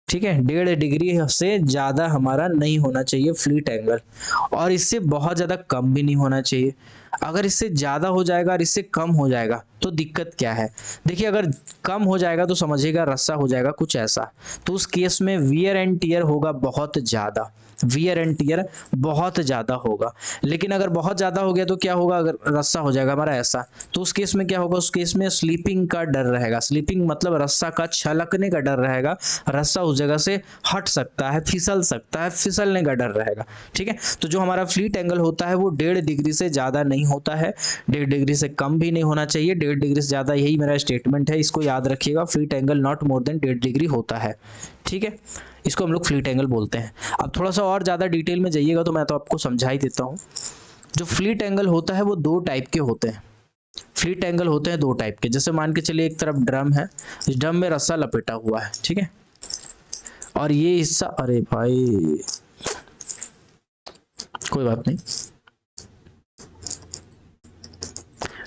ठीक है। 1.5 डिग्री से ज्यादा हमारा नहीं होना चाहिए फ्लीट एंगल, और इससे बहुत ज्यादा कम भी नहीं होना चाहिए। अगर इससे ज्यादा हो जाएगा और इससे कम हो जाएगा तो दिक्कत क्या है। देखिए अगर कम हो जाएगा तो समझिएगा रस्सा हो जाएगा कुछ ऐसा, तो उस केस में वियर एंड टियर होगा बहुत ज्यादा, वियर एंड टियर बहुत ज्यादा होगा। लेकिन अगर बहुत ज्यादा हो गया तो क्या होगा, अगर रस्सा हो जाएगा हमारा ऐसा, तो उस केस में क्या होगा, उस केस में स्लीपिंग का डर रहेगा। स्लीपिंग मतलब रस्सा का छलकने का डर रहेगा, रस्सा उस जगह से हट सकता है, फिसल सकता है, फिसलने का डर रहेगा, ठीक है। तो जो हमारा फ्लीट एंगल होता है वो 1.5 डिग्री से ज्यादा नहीं होता है, 1.5 डिग्री से कम भी नहीं होना चाहिए, 1.5 डिग्री से ज्यादा, यही मेरा स्टेटमेंट है। इसको याद रखिएगा, fleet angle not more than 1.5 degree होता है, ठीक है। इसको हम लोग फ्लीट एंगल बोलते हैं। अब थोड़ा सा और ज्यादा डिटेल में जाइएगा तो मैं तो आपको समझा ही देता हूँ। जो फ्लीट एंगल होता है वो 2 टाइप के होते हैं। फ्लीट एंगल होते हैं 2 टाइप के। जैसे मान के चलिए एक तरफ ड्रम है, इस ड्रम में रस्सा लपेटा हुआ है, ठीक है, और ये हिस्सा, अरे भाई कोई बात नहीं,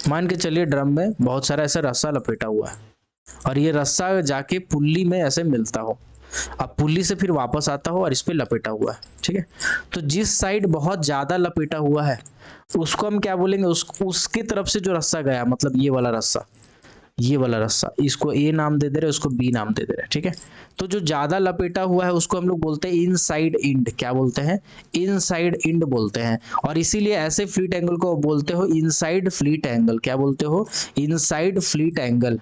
मान के चलिए ड्रम में बहुत सारा ऐसा रस्सा लपेटा हुआ है और ये रस्सा जाके पुल्ली में ऐसे मिलता हो, अब पुल्ली से फिर वापस आता हो और इस पे लपेटा हुआ है, ठीक है। तो जिस साइड बहुत ज्यादा लपेटा हुआ है उसको हम क्या बोलेंगे, उसकी तरफ से जो रस्सा गया, मतलब ये वाला रस्सा, ये वाला रस्सा, इसको ए नाम दे दे रहे, उसको बी नाम दे दे रहे, ठीक है। तो जो ज्यादा लपेटा हुआ है उसको हम लोग बोलते हैं इनसाइड इंड। क्या बोलते हैं? इनसाइड इंड बोलते हैं। और इसीलिए ऐसे फ्लीट एंगल को बोलते हो इनसाइड फ्लीट एंगल। क्या बोलते हो? Inside fleet angle.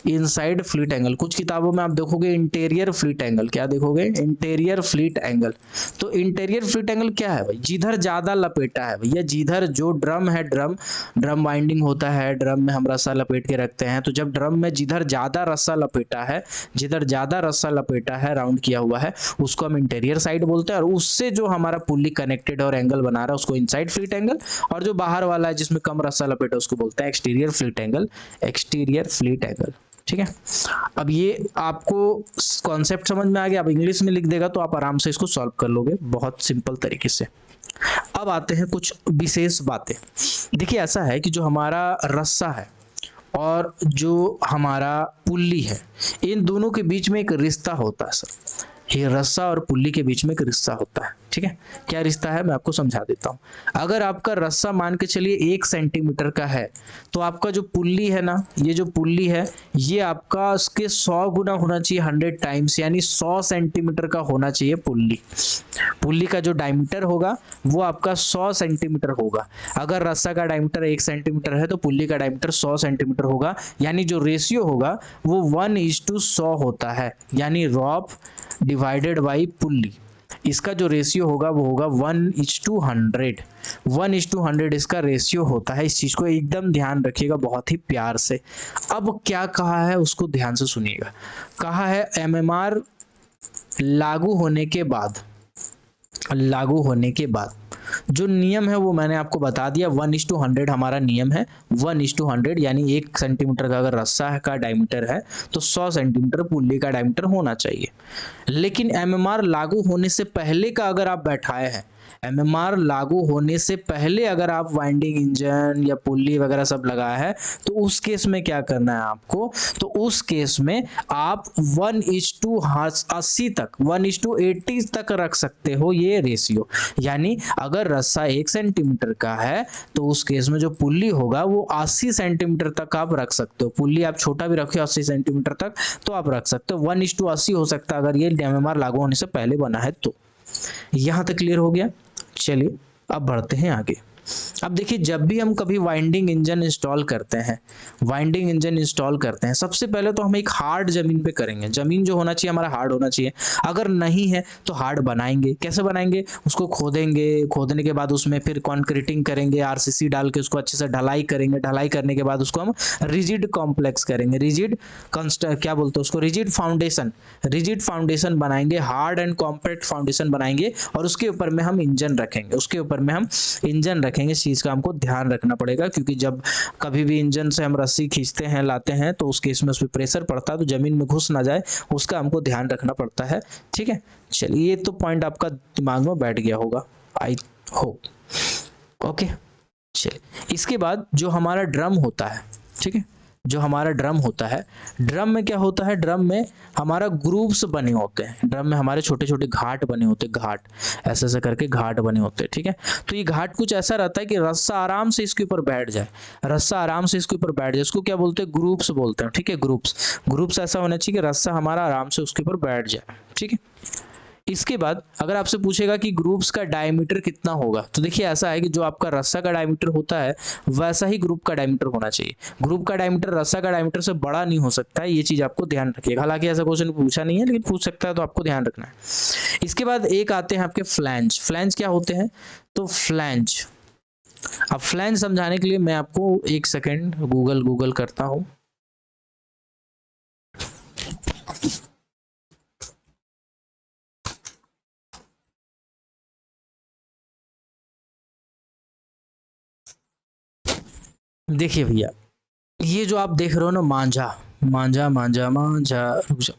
Inside fleet angle. कुछ किताबों में आप देखोगे इंटीरियर फ्लीट एंगल, क्या देखोगे? Interior fleet angle. तो इंटीरियर फ्लीट एंगल क्या है भाई? जिधर ज्यादा लपेटा है भैया, जिधर जो ड्रम है, ड्रम वाइंडिंग होता है, ड्रम में हम रस्सा लपेट के रखते हैं, तो जब ड्रम में जिधर ज्यादा रस्सा लपेटा है, जिधर ज्यादा रस्सा लपेटा है, राउंड किया हुआ है, उसको हम इंटीरियर साइड बोलते हैं। और उससे जो हमारा पुल्ली कनेक्टेड और एंगल बना रहा है उसको इनसाइड फ्लीट एंगल, और जो बाहर वाला है जिसमें कम रस्सा लपेटा है उसको बोलते हैं exterior fleet angle. Exterior fleet angle, ठीक है। अब ये आपको कॉन्सेप्ट समझ में आ गया। अब इंग्लिश में लिख देगा तो आप आराम से इसको सॉल्व कर लोगे बहुत सिंपल तरीके से। अब आते हैं कुछ विशेष बातें। देखिए ऐसा है कि जो हमारा रस्सा है और जो हमारा पुल्ली है, इन दोनों के बीच में एक रिश्ता होता है सर। ये रस्सा और पुल्ली के बीच में एक रिश्ता होता है, ठीक है। क्या रिश्ता है मैं आपको समझा देता हूँ। अगर आपका रस्सा मान के चलिए 1 सेंटीमीटर का है, तो आपका जो पुल्ली है ना, ये जो पुल्ली है ये आपका उसके 100 गुना होना चाहिए, 100 टाइम्स, यानी 100 सेंटीमीटर का होना चाहिए पुल्ली। पुल्ली का जो डायमीटर होगा वो आपका 100 सेंटीमीटर होगा। अगर रस्सा का डायमीटर 1 सेंटीमीटर है तो पुल्ली का डायमीटर 100 सेंटीमीटर होगा, यानी जो रेशियो होगा वो 1:100 होता है, यानी रॉप डिवाइडेड बाई पुल्ली। इसका जो रेशियो होगा वो होगा 1:100। 1:100 इसका रेशियो होता है। इस चीज को एकदम ध्यान रखिएगा बहुत ही प्यार से। अब क्या कहा है उसको ध्यान से सुनिएगा। कहा है एमएमआर लागू होने के बाद, लागू होने के बाद जो नियम है वो मैंने आपको बता दिया। 1:100 हमारा नियम है। 1:100 यानी 1 सेंटीमीटर का अगर रस्सा का डायमीटर है तो 100 सेंटीमीटर पुल्ली का डायमीटर होना चाहिए। लेकिन एमएमआर लागू होने से पहले का अगर आप बैठाए हैं, एमएमआर लागू होने से पहले अगर आप वाइंडिंग इंजन या पुल्ली वगैरह सब लगाया है, तो उस केस में क्या करना है आपको? तो उस केस में आप 1:80 तक, 1:80 तक रख सकते हो ये रेशियो। यानी अगर रस्सा 1 सेंटीमीटर का है तो उस केस में जो पुल्ली होगा वो 80 सेंटीमीटर तक आप रख सकते हो। पुल्ली आप छोटा भी रखे 80 सेंटीमीटर तक तो आप रख सकते हो। 1:80 हो सकता है अगर ये एमएमआर लागू होने से पहले बना है तो। यहां तक क्लियर हो गया? चलिए अब बढ़ते हैं आगे। अब देखिए जब भी हम कभी वाइंडिंग इंजन इंस्टॉल करते हैं, वाइंडिंग इंजन इंस्टॉल करते हैं, सबसे पहले तो हम एक हार्ड जमीन पे करेंगे। जमीन जो होना चाहिए हमारा हार्ड होना चाहिए। अगर नहीं है तो हार्ड बनाएंगे। कैसे बनाएंगे? उसको खोदेंगे, खोदने के बाद उसमें फिर कॉन्क्रीटिंग करेंगे, आरसीसी डाल के उसको अच्छे से ढलाई करेंगे। ढलाई करने के बाद उसको हम रिजिड कॉम्प्लेक्स करेंगे, रिजिड क्या बोलते हैं उसको, रिजिड फाउंडेशन। रिजिड फाउंडेशन बनाएंगे, हार्ड एंड कॉम्पैक्ट फाउंडेशन बनाएंगे और उसके ऊपर में हम इंजन रखेंगे। उसके ऊपर में हम इंजन रखेंगे। इस चीज का हमको ध्यान रखना पड़ेगा, क्योंकि जब कभी भी इंजन से हम रस्सी खींचते हैं, लाते हैं, तो उस केस में उस पर प्रेशर पड़ता है तो जमीन में घुस ना जाए, उसका हमको ध्यान रखना पड़ता है। ठीक है, चलिए ये तो पॉइंट आपका दिमाग में बैठ गया होगा, आई होप। ओके, चलिए इसके बाद जो हमारा ड्रम होता है, ठीक है, जो हमारा ड्रम होता है, ड्रम में क्या होता है? ड्रम में हमारा ग्रूव्स बने होते हैं। ड्रम में हमारे छोटे छोटे घाट बने होते हैं, घाट ऐसे ऐसे करके घाट बने होते हैं, ठीक है। तो ये घाट कुछ ऐसा रहता है कि रस्सा आराम से इसके ऊपर बैठ जाए, रस्सा आराम से इसके ऊपर बैठ जाए। इसको क्या बोलते हैं? ग्रूव्स बोलते हैं, ठीक है। ग्रूव्स ऐसा होना चाहिए कि रस्सा हमारा आराम से उसके ऊपर बैठ जाए, ठीक है। इसके बाद अगर आपसे पूछेगा कि ग्रुप्स का डायमीटर कितना होगा, तो देखिए ऐसा है कि जो आपका रस्सा का डायमीटर होता है वैसा ही ग्रुप का डायमीटर होना चाहिए। ग्रुप का डायमीटर रस्सा का डायमीटर से बड़ा नहीं हो सकता है, ये चीज आपको ध्यान रखिएगा। हालांकि ऐसा क्वेश्चन पूछा नहीं है लेकिन पूछ सकता है, तो आपको ध्यान रखना है। इसके बाद एक आते हैं आपके फ्लैंज। फ्लैंज क्या होते हैं? तो फ्लैंज, अब फ्लैंज समझाने के लिए मैं आपको एक सेकेंड गूगल करता हूँ। देखिए भैया, ये जो आप देख रहे हो ना, मांझा मांझा मांझा मांझा, रुक जाओ,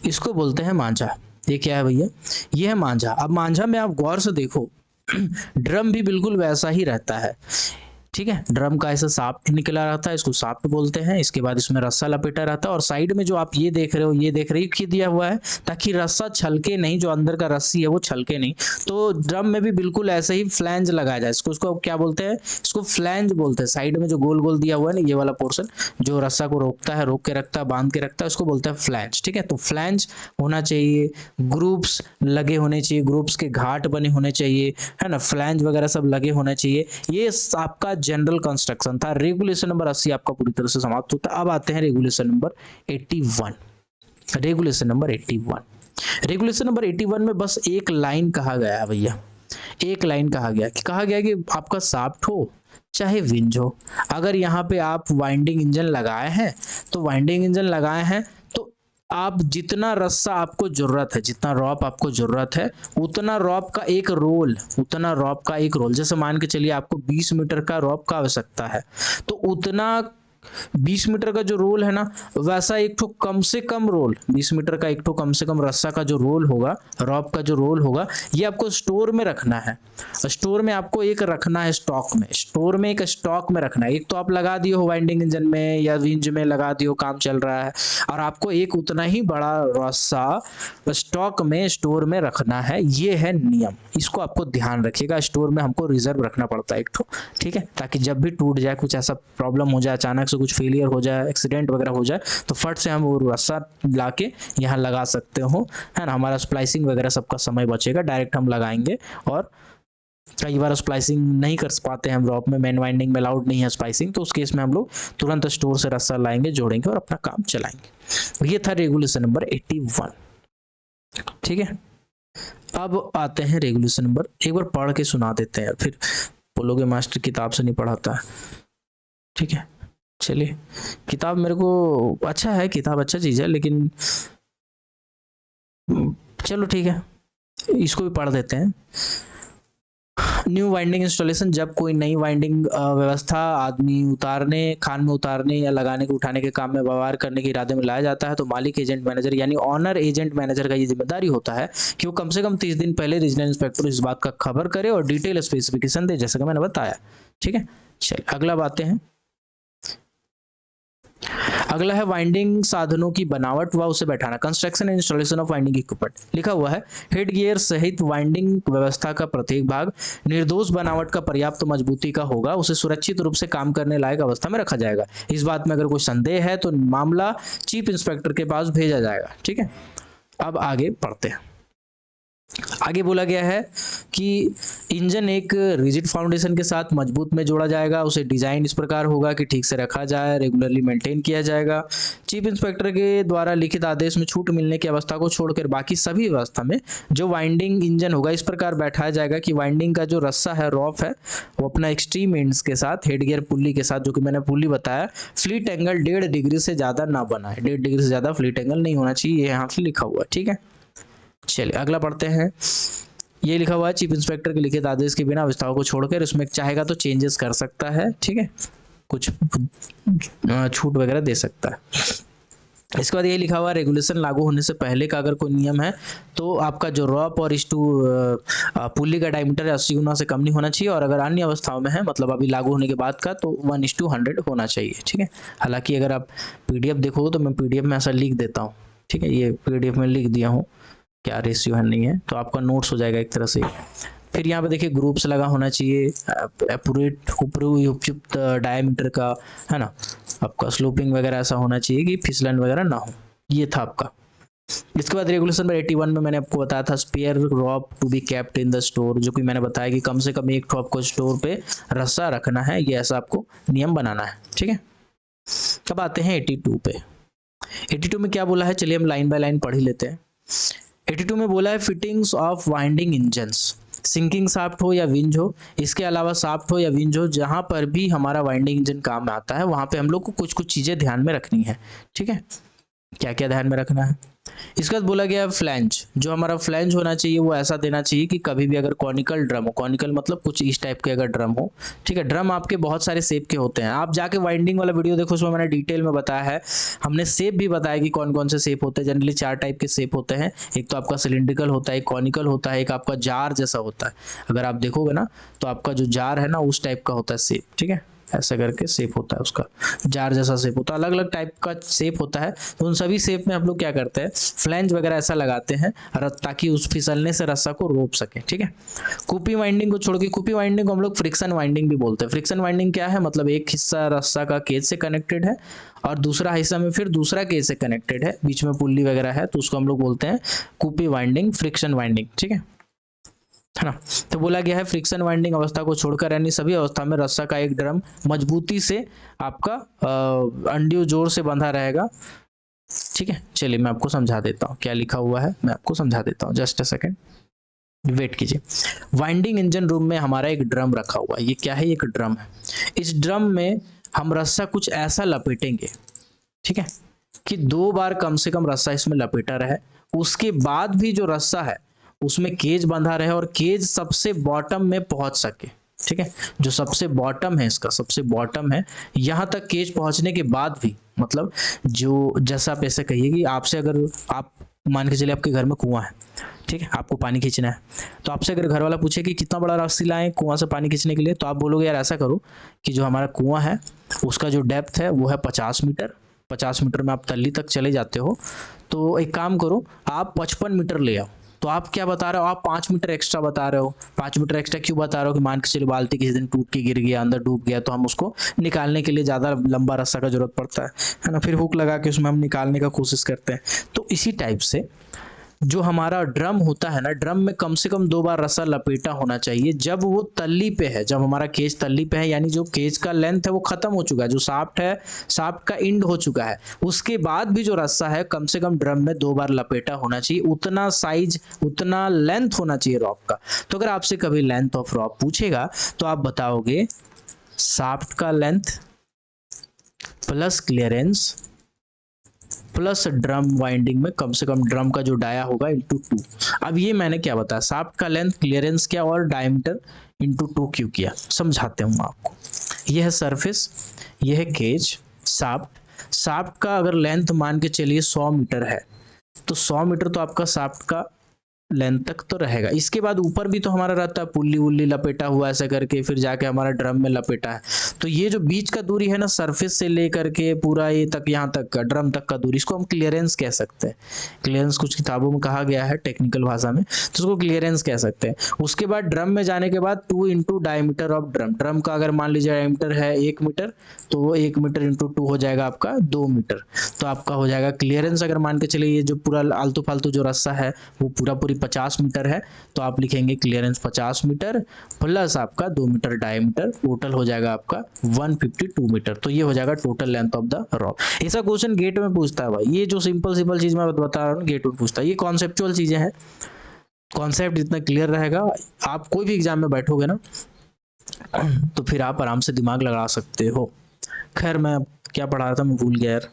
इसको बोलते हैं मांझा। ये क्या है भैया? ये है मांझा। अब मांझा में आप गौर से देखो ड्रम भी बिल्कुल वैसा ही रहता है, ठीक है। ड्रम का ऐसा साफ्ट निकला रहता है, इसको साफ्ट बोलते हैं। इसके बाद इसमें रस्सा लपेटा रहता है और साइड में जो आप ये देख रहे हो, ये देख रहे हो कि दिया हुआ है ताकि रस्सा छलके नहीं, जो अंदर का रस्सी है वो छलके नहीं। तो ड्रम में भी बिल्कुल ऐसे ही फ्लैंज लगाया जाए। इसको क्या बोलते हैं? इसको फ्लैंज बोलते हैं। साइड में जो गोल गोल दिया हुआ है ना, ये वाला पोर्शन जो रस्सा को रोकता है, रोक के रखता है, बांध के रखता है, उसको बोलते हैं फ्लैंज, ठीक है। तो फ्लैंज होना चाहिए, ग्रुप्स लगे होने चाहिए, ग्रुप्स के घाट बने होने चाहिए, है ना, फ्लैंज वगैरह सब लगे होने चाहिए। ये आपका जनरल कंस्ट्रक्शन था। रेगुलेशन नंबर 80 आपका पूरी तरह से समाप्त होता है। अब आते हैं regulation number 81। Regulation number 81, regulation number 81 में बस एक लाइन कहा गया है भैया, एक लाइन कहा गया कि आपका शाफ्ट हो चाहे विंज हो, अगर यहाँ पे आप वाइंडिंग इंजन लगाए हैं तो वाइंडिंग इंजन लगाए हैं तो आप जितना रस्सा आपको जरूरत है, जितना रॉप आपको जरूरत है, उतना रॉप का एक रोल, उतना रॉप का एक रोल, जैसे मान के चलिए आपको 20 मीटर का रॉप का आवश्यकता है, तो उतना 20 मीटर का जो रोल है ना, वैसा एक ठो कम से कम रोल, 20 मीटर का एक ठो कम से कम रस्सा का जो रोल होगा, रॉप का जो रोल होगा, ये आपको स्टोर में रखना है। स्टोर में आपको एक रखना है, स्टॉक में, स्टोर में एक स्टॉक में रखना है। एक तो आप लगा दिए हो वाइंडिंग इंजन में या विंज में लगा दिए हो, काम चल रहा है, और आपको एक उतना ही बड़ा रस्सा स्टॉक में, स्टोर में रखना है। ये है नियम, इसको आपको ध्यान रखिएगा। स्टोर में हमको रिजर्व रखना पड़ता है एक ठो, ठीक है, ताकि जब भी टूट जाए, कुछ ऐसा प्रॉब्लम हो जाए, अचानक से कुछ फेलियर हो जाए, एक्सीडेंट वगैरह हो जाए, तो फट से हम वो रस्सा लाके यहाँ लगा सकते हो, है ना। हमारा स्प्लाइसिंग वगैरह सबका समय बचेगा, डायरेक्ट हम लगाएंगे। और कई बार स्प्लाइसिंग नहीं कर पाते हैं हम रॉप में, मेन वाइंडिंग में अलाउड नहीं है स्प्लाइसिंग, तो उस केस में हम लोग तुरंत स्टोर से रस्सा लाएंगे, जोड़ेंगे और अपना काम चलाएंगे। ये था रेगुलेशन नंबर 81, ठीक है। अब आते हैं रेगुलेशन नंबर, एक बार पढ़ के सुना देते हैं, फिर बोलोगे मास्टर किताब से नहीं पढ़ाता है, ठीक है। चलिए, किताब मेरे को अच्छा है, किताब अच्छा चीज है, लेकिन चलो ठीक है, इसको भी पढ़ देते हैं। न्यू वाइंडिंग इंस्टॉलेशन, जब कोई नई वाइंडिंग व्यवस्था आदमी उतारने, खान में उतारने या लगाने के उठाने के काम में व्यवहार करने के इरादे में लाया जाता है, तो मालिक एजेंट मैनेजर यानी ऑनर एजेंट मैनेजर का ये जिम्मेदारी होता है कि वो कम से कम 30 दिन पहले रीजनल इंस्पेक्टर इस बात का खबर करे और डिटेल स्पेसिफिकेशन दे, जैसा कि मैंने बताया, ठीक है। चलिए अगला बातें हैं। अगला है वाइंडिंग साधनों की बनावट व उसे बैठाना, construction and installation of winding equipment. लिखा हुआ है हेड गियर सहित वाइंडिंग व्यवस्था का प्रत्येक भाग निर्दोष बनावट का पर्याप्त मजबूती का होगा, उसे सुरक्षित रूप से काम करने लायक अवस्था में रखा जाएगा। इस बात में अगर कोई संदेह है तो मामला चीफ इंस्पेक्टर के पास भेजा जाएगा, ठीक है। अब आगे पढ़ते हैं। आगे बोला गया है कि इंजन एक रिजिड फाउंडेशन के साथ मजबूत में जोड़ा जाएगा, उसे डिजाइन इस प्रकार होगा कि ठीक से रखा जाए, रेगुलरली मेंटेन किया जाएगा। चीफ इंस्पेक्टर के द्वारा लिखित आदेश में छूट मिलने की अवस्था को छोड़कर बाकी सभी व्यवस्था में जो वाइंडिंग इंजन होगा इस प्रकार बैठाया जाएगा कि वाइंडिंग का जो रस्सा है, रॉप है, वो अपना एक्सट्रीम एंड्स के साथ हेड गियर पुल्ली के साथ, जो कि मैंने पुल्ली बताया, फ्लीट एंगल 1.5 डिग्री से ज्यादा ना बनाए, 1.5 डिग्री से ज्यादा फ्लीट एंगल नहीं होना चाहिए, ये यहाँ से लिखा हुआ है, ठीक है। चलिए अगला पढ़ते हैं। ये लिखा हुआ है चीफ इंस्पेक्टर के लिखित आदेश के बिना व्यवस्थाओं को छोड़कर उसमें चाहेगा तो चेंजेस कर सकता है, ठीक है, कुछ छूट वगैरह दे सकता है। इसके बाद ये लिखा हुआ है रेगुलेशन लागू होने से पहले का अगर कोई नियम है तो आपका जो रॉप और पुल्ली का डायमीटर 80 गुना से कम नहीं होना चाहिए, और अगर अन्य अवस्थाओं में है, मतलब अभी लागू होने के बाद का, तो 1:100 होना चाहिए, ठीक है। हालांकि अगर आप पीडीएफ देखोगे तो मैं पीडीएफ में ऐसा लिख देता हूँ, ठीक है, ये पीडीएफ में लिख दिया हूँ क्या रेशियो है नहीं है, तो आपका नोट्स हो जाएगा एक तरह से। फिर यहाँ पे देखिए ग्रुप्स लगा होना चाहिए, एपुरेट उपयुक्त डायमीटर का, है ना, आपका स्लोपिंग वगैरह ऐसा होना चाहिए कि फिसलन वगैरह ना हो। ये था आपका। इसके बाद रेगुलेशन नंबर 81 में मैंने आपको बताया था spare rope to be kept in the store, जो कि मैंने बताया कि कम से कम एक ठो आपको स्टोर पे रस्सा रखना है, ये ऐसा आपको नियम बनाना है, ठीक है। अब आते हैं 82 पे। 82 में क्या बोला है, चलिए हम लाइन बाय लाइन पढ़ ही लेते हैं। 82 में बोला है fittings of winding engines, sinking shaft हो या विंज हो, इसके अलावा शाफ्ट हो या विंज हो, जहां पर भी हमारा वाइंडिंग इंजन काम में आता है वहां पे हम लोग को कुछ कुछ चीजें ध्यान में रखनी है, ठीक है। क्या क्या ध्यान में रखना है, इसके बाद बोला गया फ्लैंज, जो हमारा फ्लैंज होना चाहिए वो ऐसा देना चाहिए कि कभी भी अगर कॉनिकल ड्रम हो, कॉनिकल मतलब कुछ इस टाइप के अगर ड्रम हो, ठीक है, ड्रम आपके बहुत सारे शेप के होते हैं, आप जाके वाइंडिंग वाला वीडियो देखो, उसमें मैंने डिटेल में बताया है, हमने शेप भी बताया कि कौन कौन से शेप होते हैं। जनरली 4 टाइप के शेप होते हैं, एक तो आपका सिलिंड्रिकल होता है, एक कॉनिकल होता है, एक आपका जार जैसा होता है, अगर आप देखोगे ना तो आपका जो जार है ना उस टाइप का होता है शेप, ठीक है, ऐसा करके शेप होता है उसका, जार जैसा शेप होता है, अलग अलग टाइप का शेप होता है। तो उन सभी शेप में हम लोग क्या करते हैं, फ्लैंज वगैरह ऐसा लगाते हैं ताकि उस फिसलने से रस्सा को रोक सके, ठीक है। कूपी वाइंडिंग को छोड़ के, कूपी वाइंडिंग को हम लोग फ्रिक्शन वाइंडिंग भी बोलते हैं। फ्रिक्शन वाइंडिंग क्या है, मतलब एक हिस्सा रस्सा का केज से कनेक्टेड है और दूसरा हिस्सा में फिर दूसरा केज से कनेक्टेड है, बीच में पुल्ली वगैरह है, तो उसको हम लोग बोलते हैं कूपी वाइंडिंग, फ्रिक्शन वाइंडिंग, ठीक है। है ना। तो बोला गया है फ्रिक्शन वाइंडिंग अवस्था को छोड़कर यानी सभी अवस्था में रस्सा का एक ड्रम मजबूती से आपका अनड्यू जोर से बंधा रहेगा। ठीक है, चलिए मैं आपको समझा देता हूँ क्या लिखा हुआ है, मैं आपको समझा देता हूँ, जस्ट अ सेकेंड वेट कीजिए। वाइंडिंग इंजन रूम में हमारा एक ड्रम रखा हुआ है, ये क्या है, एक ड्रम है। इस ड्रम में हम रस्सा कुछ ऐसा लपेटेंगे, ठीक है, कि 2 बार कम से कम रस्सा इसमें लपेटा रहे, उसके बाद भी जो रस्सा है उसमें केज बंधा रहे और केज सबसे बॉटम में पहुंच सके। ठीक है, जो सबसे बॉटम है, इसका सबसे बॉटम है, यहां तक केज पहुंचने के बाद भी, मतलब जो जैसा आप ऐसे कहिए कि आपसे अगर आप मान के चलिए आपके घर में कुआं है, ठीक है, आपको पानी खींचना है, तो आपसे अगर घर वाला पूछे कि कितना बड़ा रस्सी लाएं कुआं से पानी खींचने के लिए, तो आप बोलोगे यार ऐसा करो कि जो हमारा कुआं है उसका जो डेप्थ है वो है 50 मीटर, 50 मीटर में आप तल्ली तक चले जाते हो, तो एक काम करो आप 55 मीटर ले आओ। तो आप क्या बता रहे हो, आप 5 मीटर एक्स्ट्रा बता रहे हो। 5 मीटर एक्स्ट्रा क्यों बता रहे हो कि मान के चलिए बाल्टी किसी दिन टूट के गिर गया, अंदर डूब गया, तो हम उसको निकालने के लिए ज़्यादा लंबा रस्सा का जरूरत पड़ता है ना, फिर हुक लगा के उसमें हम निकालने का कोशिश करते हैं। तो इसी टाइप से जो हमारा ड्रम होता है ना, ड्रम में कम से कम 2 बार रस्सा लपेटा होना चाहिए जब वो तल्ली पे है, जब हमारा केज तल्ली पे है, यानी जो केज का लेंथ है वो खत्म हो चुका है, जो शाफ्ट है, शाफ्ट का इंड हो चुका है, उसके बाद भी जो रस्सा है कम से कम ड्रम में 2 बार लपेटा होना चाहिए, उतना साइज उतना लेंथ होना चाहिए रॉप का। तो अगर आपसे कभी लेंथ ऑफ रॉप पूछेगा तो आप बताओगे शाफ्ट का length plus clearance plus drum winding में कम से कम ड्रम का जो डाया होगा इंटू 2। अब ये मैंने क्या बताया, शाफ्ट का लेंथ, क्लियरेंस क्या और डायमीटर इंटू 2 क्यों किया, समझाते हूँ आपको। यह है सरफेस, यह है केज, शाफ्ट। शाफ्ट का अगर लेंथ मान के चलिए 100 मीटर है, तो 100 मीटर तो आपका शाफ्ट का लेंथ तक तो रहेगा। इसके बाद ऊपर भी तो हमारा रहता है पुल्ली उल्ली लपेटा हुआ ऐसा करके, फिर जाके हमारा ड्रम में लपेटा है। तो ये जो बीच का दूरी है ना, सरफेस से लेकर के पूरा ये तक, यहाँ तक का ड्रम तक का दूरी, इसको हम क्लियरेंस कह सकते हैं। क्लियरेंस कुछ किताबों में कहा गया है टेक्निकल भाषा में, तो उसको क्लियरेंस कह सकते हैं। उसके बाद ड्रम में जाने के बाद 2 into diameter of drum, drum का अगर मान लीजिए डायमीटर है 1 मीटर, तो वो 1 मीटर इंटू 2 हो जाएगा आपका 2 मीटर। तो आपका हो जाएगा क्लियरेंस, अगर मान के चलिए ये जो पूरा आलतू फालतू जो रस्सा है वो पूरा पूरी 50 मीटर है, तो आप लिखेंगे क्लियरेंस 50 मीटर प्लस आपका 2 मीटर डायमीटर, टोटल हो जाएगा आपका 152 मीटर। तो ये हो जाएगा टोटल लेंथ ऑफ द रॉप। ऐसा क्वेश्चन गेट में पूछता है भाई, ये जो सिंपल सिंपल चीज मैं बता रहा हूँ गेट में पूछता है, ये कॉन्सेप्चुअल चीजें हैं। कॉन्सेप्ट जितना क्लियर रहेगा, आप कोई भी एग्जाम में बैठोगे ना तो फिर आप आराम से दिमाग लगा सकते हो। खैर मैं क्या पढ़ा रहा था, मैं भूल गया यार।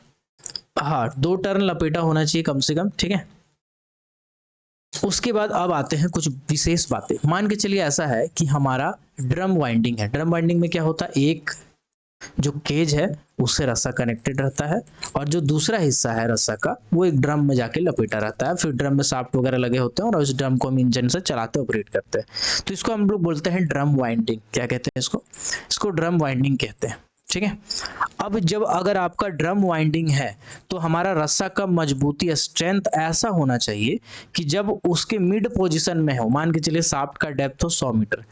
हाँ, 2 टर्न लपेटा होना चाहिए कम से कम, ठीक है। उसके बाद अब आते हैं कुछ विशेष बातें। मान के चलिए ऐसा है कि हमारा ड्रम वाइंडिंग है, ड्रम वाइंडिंग में क्या होता है, एक जो केज है उससे रस्सा कनेक्टेड रहता है और जो दूसरा हिस्सा है रस्सा का वो एक ड्रम में जाके लपेटा रहता है, फिर ड्रम में शाफ्ट वगैरह लगे होते हैं और उस ड्रम को हम इंजन से चलाते ऑपरेट करते हैं। तो इसको हम लोग बोलते हैं ड्रम वाइंडिंग। क्या कहते हैं इसको ड्रम वाइंडिंग कहते हैं, ठीक है। अब जब अगर आपका ड्रम वाइंडिंग है तो हमारा रस्सा का मजबूती स्ट्रेंथ ऐसा होना चाहिए कि जब उसके मिड पोजीशन में हो, मान के चलिए शाफ्ट का डेप्थ हो 100 मीटर,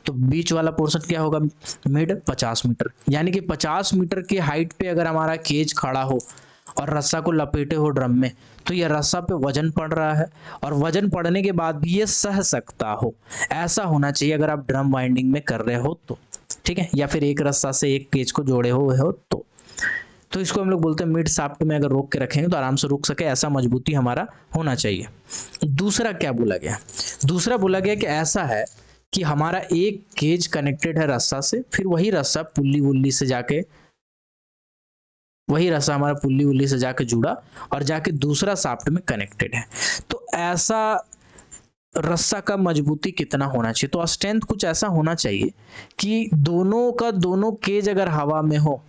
तो बीच वाला पोर्शन क्या होगा, मिड 50 मीटर, यानी कि 50 मीटर की हाइट पे अगर हमारा केज खड़ा हो और रस्सा को लपेटे हो ड्रम में, तो यह रस्सा पे वजन पड़ रहा है और वजन पड़ने के बाद भी ये सह सकता हो, ऐसा होना चाहिए अगर आप ड्रम वाइंडिंग में कर रहे हो तो, ठीक है, या फिर एक रस्सा से एक केज को जोड़े हुए हो तो इसको हम लोग बोलते हैं मिड शाफ्ट में अगर रोक के रखेंगे तो आराम से रुक सके, ऐसा मजबूती हमारा होना चाहिए। दूसरा क्या बोला गया, दूसरा बोला गया कि ऐसा है कि हमारा एक केज कनेक्टेड है रस्सा से, फिर वही रस्सा पुल्ली वुल्ली से जाके, वही रस्सा हमारा पुल्ली वुल्ली से जाके जुड़ा और जाके दूसरा शाफ्ट में कनेक्टेड है। तो ऐसा रस्सा का मजबूती कितना होना चाहिए, तो स्ट्रेंथ कुछ ऐसा होना चाहिए कि दोनों का दोनों केज अगर हवा में हो,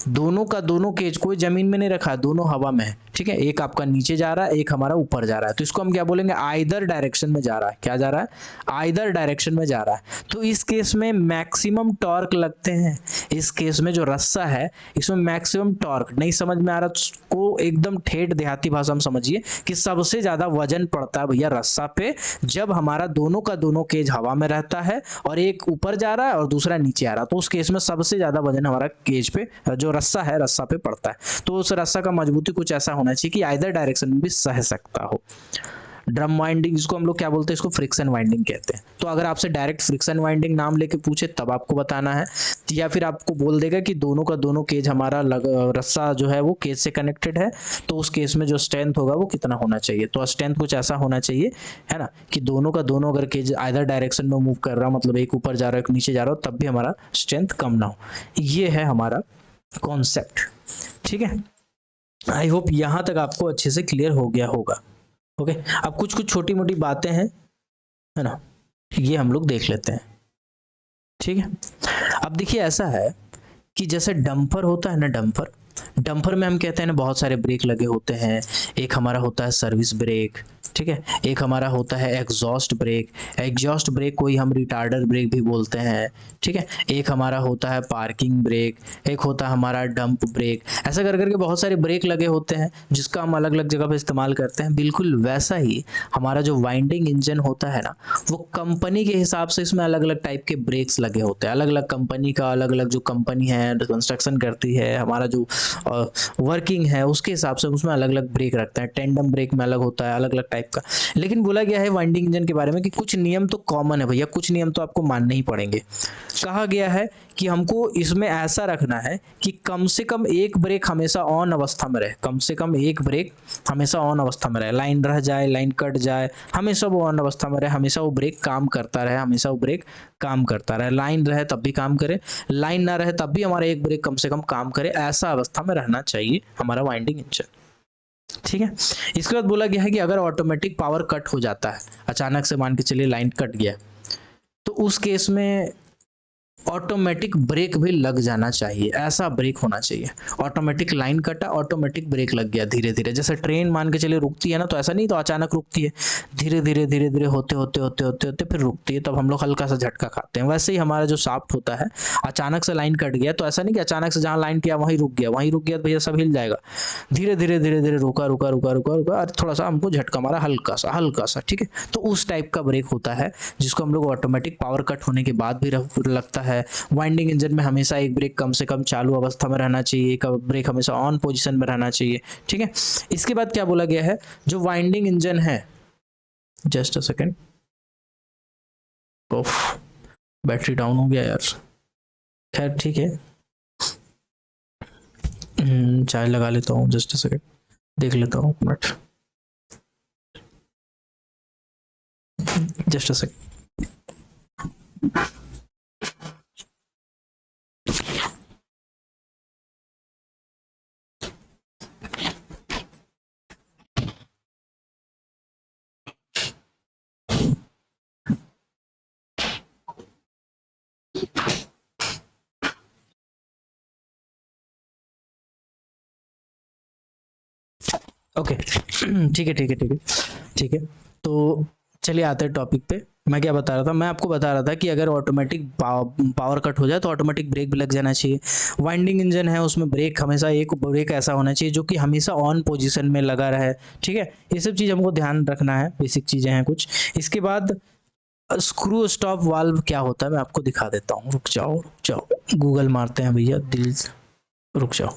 दोनों का दोनों केज कोई जमीन में नहीं रखा है, दोनों हवा में है, ठीक है, एक आपका नीचे जा रहा है एक हमारा ऊपर जा रहा है, तो इसको हम क्या बोलेंगे, आइदर डायरेक्शन में जा रहा है। क्या जा रहा है, आइदर डायरेक्शन में जा रहा है। तो इस केस में मैक्सिमम टॉर्क लगते हैं, इस केस में जो रस्सा है इसमें मैक्सिमम टॉर्क, नहीं समझ में आ रहा को एकदम ठेठ देहाती भाषा में समझिए कि सबसे ज्यादा वजन पड़ता है भैया रस्सा पे, जब हमारा दोनों का दोनों केज हवा में रहता है और एक ऊपर जा रहा है और दूसरा नीचे आ रहा है, तो उस केस में सबसे ज्यादा वजन हमारा केज पे जो रस्सा है रस्सा पे पड़ता है। तो उस रस्सा का मजबूती कुछ ऐसा होना चाहिए कि आइदर डायरेक्शन में भी सह सकता हो। ड्रम वाइंडिंग, इसको हम लोग क्या बोलते हैं, इसको फ्रिक्शन वाइंडिंग कहते हैं। तो अगर आपसे डायरेक्ट फ्रिक्शन वाइंडिंग नाम लेके पूछे तब आपको बताना है, या फिर आपको बोल देगा कि दोनों का दोनों केज हमारा रस्सा जो है वो केज से कनेक्टेड है, तो उस केस में जो स्ट्रेंथ होगा वो कितना होना चाहिए। तो स्ट्रेंथ कुछ ऐसा होना चाहिए, है ना, कि दोनों का दोनों अगर केज आइदर डायरेक्शन में मूव कर रहा, मतलब एक ऊपर जा रहा है एक नीचे जा रहा हो, तब भी हमारा स्ट्रेंथ कम ना हो। ये है हमारा कॉन्सेप्ट, ठीक है। आई होप यहां तक आपको अच्छे से क्लियर हो गया होगा। ओके, अब कुछ कुछ छोटी मोटी बातें हैं, है ना, ये हम लोग देख लेते हैं, ठीक है। अब देखिए ऐसा है कि जैसे डंपर होता है ना, डंपर, डंपर में हम कहते हैं ना बहुत सारे ब्रेक लगे होते हैं। एक हमारा होता है सर्विस ब्रेक, ठीक है, एक हमारा होता है एग्जॉस्ट ब्रेक, एग्जॉस्ट ब्रेक को ही हम रिटार्डर ब्रेक भी बोलते हैं, ठीक है। एक हमारा होता है पार्किंग ब्रेक, एक होता है हमारा डंप ब्रेक। ऐसा कर करके बहुत सारे ब्रेक लगे होते हैं जिसका हम अलग अलग जगह पे इस्तेमाल करते हैं। बिल्कुल वैसा ही हमारा जो वाइंडिंग इंजन होता है ना, वो कंपनी के हिसाब से इसमें अलग अलग टाइप के ब्रेक्स लगे होते हैं। अलग अलग कंपनी का, अलग अलग जो कंपनी है कंस्ट्रक्शन करती है, हमारा जो वर्किंग है उसके हिसाब से उसमें अलग अलग ब्रेक रखते हैं। टेंडम ब्रेक में अलग होता है, अलग अलग टाइप का। लेकिन बोला गया है वाइंडिंग इंजन के बारे में कि कुछ नियम तो कॉमन है भैया, कुछ नियम तो आपको मानने ही पड़ेंगे। कहा गया है कि हमको इसमें ऐसा रखना है कि कम से कम एक ब्रेक हमेशा ऑन अवस्था में रहे, कम से कम एक ब्रेक हमेशा ऑन अवस्था में रहे। लाइन रह जाए, लाइन कट जाए, हमेशा वो ऑन अवस्था में रहे, हमेशा वो ब्रेक काम करता रहे, हमेशा वो ब्रेक काम करता रहे। लाइन रहे तब भी काम करे, लाइन ना रहे तब भी हमारा एक ब्रेक कम से कम काम करे, ऐसा अवस्था में रहना चाहिए हमारा वाइंडिंग इंजन, ठीक है। इसके बाद बोला गया है कि अगर ऑटोमेटिक पावर कट हो जाता है, अचानक से मान के चलिए लाइन कट गया, तो उस केस में ऑटोमेटिक ब्रेक भी लग जाना चाहिए। ऐसा ब्रेक होना चाहिए, ऑटोमेटिक लाइन कटा, ऑटोमेटिक ब्रेक लग गया धीरे धीरे। जैसे ट्रेन मान के चलिए रुकती है ना, तो ऐसा नहीं तो अचानक रुकती है, धीरे धीरे धीरे धीरे होते होते होते होते होते फिर रुकती है, तब हम लोग हल्का सा झटका खाते हैं। वैसे ही हमारा जो शाफ्ट होता है, अचानक से लाइन कट गया तो ऐसा नहीं कि अचानक से जहाँ लाइन किया वहीं रुक गया, वहीं रुक गया तो भैया सब हिल जाएगा। धीरे धीरे धीरे धीरे रुका रुका रुका रुका रुका और थोड़ा सा हमको झटका मारा, हल्का सा, ठीक है। तो उस टाइप का ब्रेक होता है जिसको हम लोग ऑटोमेटिक पावर कट होने के बाद भी लगता है। वाइंडिंग इंजन में हमेशा एक ब्रेक कम से कम चालू अवस्था में रहना चाहिए, एक ब्रेक हमेशा ऑन पोजीशन में रहना चाहिए, ठीक है। इसके बाद क्या बोला गया है, जो वाइंडिंग इंजन है, just a second, battery down हो गया यार, खैर ठीक है, चार्ज लगा लेता हूँ, जस्ट अ सेकेंड, देख लेता हूँ minute, just a second. Okay ठीक है ठीक है ठीक है ठीक है। तो चलिए आते हैं टॉपिक पे। मैं क्या बता रहा था, मैं आपको बता रहा था कि अगर ऑटोमेटिक पावर कट हो जाए तो ऑटोमेटिक ब्रेक भी लग जाना चाहिए। वाइंडिंग इंजन है उसमें ब्रेक हमेशा, एक ब्रेक ऐसा होना चाहिए जो कि हमेशा ऑन पोजीशन में लगा रहे, ठीक है। ये सब चीज़ हमको ध्यान रखना है, बेसिक चीज़ें हैं कुछ। इसके बाद स्क्रू स्टॉप वाल्व क्या होता है मैं आपको दिखा देता हूँ, रुक जाओ, गूगल मारते हैं भैया, दिल, रुक जाओ।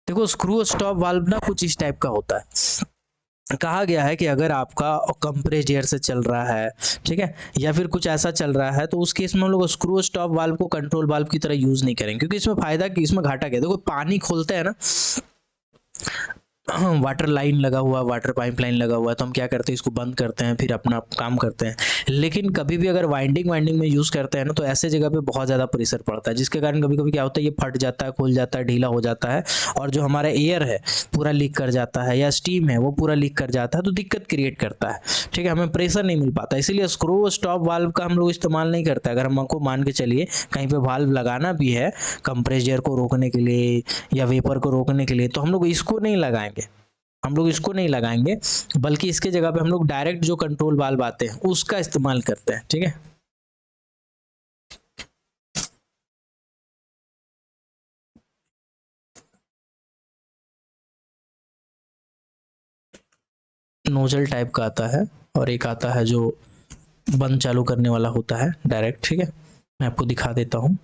देखो स्क्रू स्टॉप वाल्व ना कुछ इस टाइप का होता है। कहा गया है कि अगर आपका कंप्रेस्ड एयर से चल रहा है, ठीक है, या फिर कुछ ऐसा चल रहा है, तो उस केस में हम लोग स्क्रू स्टॉप वाल्व को कंट्रोल वाल्व की तरह यूज नहीं करेंगे, क्योंकि इसमें फायदा कि इसमें घाटा क्या है। देखो पानी खोलते हैं ना, वाटर लाइन लगा हुआ, वाटर पाइपलाइन लगा हुआ है, तो हम क्या करते हैं, इसको बंद करते हैं, फिर अपना काम करते हैं। लेकिन कभी भी अगर वाइंडिंग में यूज़ करते हैं ना, तो ऐसे जगह पे बहुत ज़्यादा प्रेशर पड़ता है, जिसके कारण कभी कभी क्या होता है, ये फट जाता है, खुल जाता है, ढीला हो जाता है, और जो हमारा एयर है पूरा लीक कर जाता है, या स्टीम है वो पूरा लीक कर जाता है, तो दिक्कत क्रिएट करता है, ठीक है, हमें प्रेशर नहीं मिल पाता। इसीलिए स्क्रू स्टॉप वाल्व का हम लोग इस्तेमाल नहीं करते। अगर हमको मान के चलिए कहीं पर वाल्व लगाना भी है कंप्रेस्ड एयर को रोकने के लिए या वेपर को रोकने के लिए, तो हम लोग इसको नहीं लगाएंगे, बल्कि इसके जगह पे हम लोग डायरेक्ट जो कंट्रोल वाल्व आते हैं उसका इस्तेमाल करते हैं, ठीक है। नोजल टाइप का आता है, और एक आता है जो बंद चालू करने वाला होता है डायरेक्ट, ठीक है। मैं आपको दिखा देता हूँ,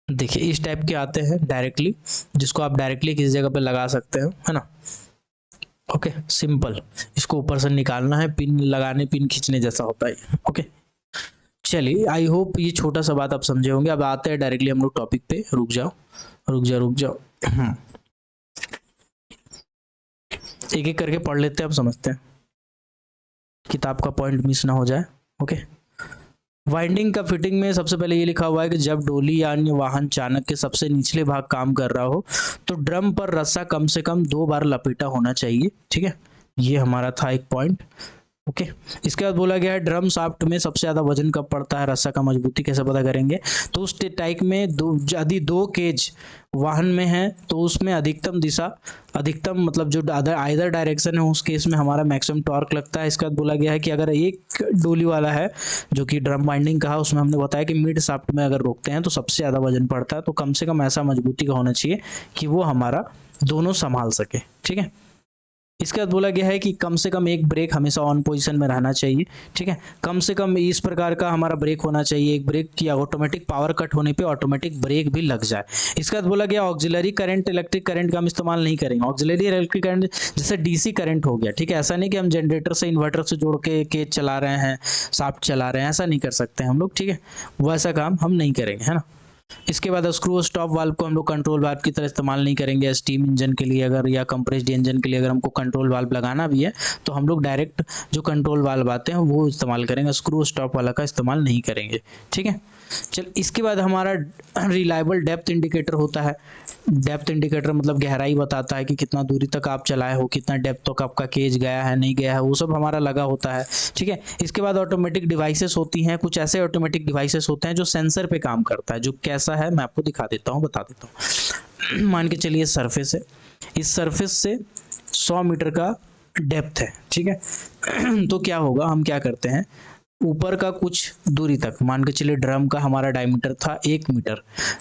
देखिए इस टाइप के आते हैं डायरेक्टली, जिसको आप डायरेक्टली किसी जगह पे लगा सकते हो, है ना। ओके सिंपल, इसको ऊपर से निकालना है, पिन लगाने पिन खींचने जैसा होता है। ओके चलिए, आई होप ये छोटा सा बात आप समझे होंगे। अब आते हैं डायरेक्टली हम लोग टॉपिक पे। रुक जाओ रुक जाओ एक एक करके पढ़ लेते हैं, अब समझते हैं, किताब का पॉइंट मिस ना हो जाए। ओके वाइंडिंग का फिटिंग में सबसे पहले ये लिखा हुआ है कि जब डोली या अन्य वाहन चालक के सबसे निचले भाग काम कर रहा हो तो ड्रम पर रस्सा कम से कम 2 बार लपेटा होना चाहिए। ठीक है, ये हमारा था एक पॉइंट। ओके इसके बाद बोला गया है ड्रम शाफ्ट में सबसे ज्यादा वजन कब पड़ता है, रस्सा का मजबूती कैसे पता करेंगे। तो उस टाइप में यदि 2 केज वाहन में है तो उसमें अधिकतम दिशा, अधिकतम मतलब जो आइदर डायरेक्शन है उस केस में हमारा मैक्सिमम टॉर्क लगता है। इसके बाद बोला गया है कि अगर एक डोली वाला है जो कि ड्रम वाइंडिंग कहा, उसमें हमने बताया कि मिड शाफ्ट में अगर रोकते हैं तो सबसे ज्यादा वजन पड़ता है। तो कम से कम ऐसा मजबूती का होना चाहिए कि वो हमारा दोनों संभाल सके। ठीक है, इसके बाद बोला गया है कि कम से कम एक ब्रेक हमेशा ऑन पोजीशन में रहना चाहिए। ठीक है, कम से कम इस प्रकार का हमारा ब्रेक होना चाहिए, एक ब्रेक की ऑटोमेटिक पावर कट होने पे ऑटोमेटिक ब्रेक भी लग जाए। इसके बाद बोला गया ऑक्सिलरी करंट, इलेक्ट्रिक करंट का हम इस्तेमाल नहीं करेंगे। ऑक्सिलरी इलेक्ट्रिक करंट जैसे डीसी करंट हो गया, ठीक है, ऐसा नहीं कि हम जनरेटर से इन्वर्टर से जोड़ के केज चला रहे हैं, शाफ्ट चला रहे हैं, ऐसा नहीं कर सकते हम लोग। ठीक है, वैसा काम हम नहीं करेंगे, है ना। इसके बाद स्क्रू स्टॉप वाल्व को हम लोग कंट्रोल वाल्व की तरह इस्तेमाल नहीं करेंगे। स्टीम इंजन के लिए अगर या कंप्रेस्ड इंजन के लिए अगर हमको कंट्रोल वाल्व लगाना भी है तो हम लोग डायरेक्ट जो कंट्रोल वाल्व आते हैं वो इस्तेमाल करेंगे, स्क्रू स्टॉप वाला का इस्तेमाल नहीं करेंगे। ठीक है, चल इसके बाद हमारा रिलायबल डेप्थ इंडिकेटर होता है। डेप्थ इंडिकेटर मतलब गहराई बताता है कि कितना दूरी तक आप चलाए हो, कितना डेप्थ तक आपका केज गया है नहीं गया है, वो सब हमारा लगा होता है। ठीक है, इसके बाद ऑटोमेटिक डिवाइसेस होती हैं। कुछ ऐसे ऑटोमेटिक डिवाइसेस होते हैं जो सेंसर पे काम करता है। जो कैसा है मैं आपको दिखा देता हूँ, बता देता हूँ। मान के चलिए सरफेस है, इस सरफेस से 100 मीटर का डेप्थ है। ठीक है तो क्या होगा, हम क्या करते हैं, ऊपर का कुछ दूरी तक, मान के चलिए ड्रम का हमारा डायमीटर था 1 मीटर,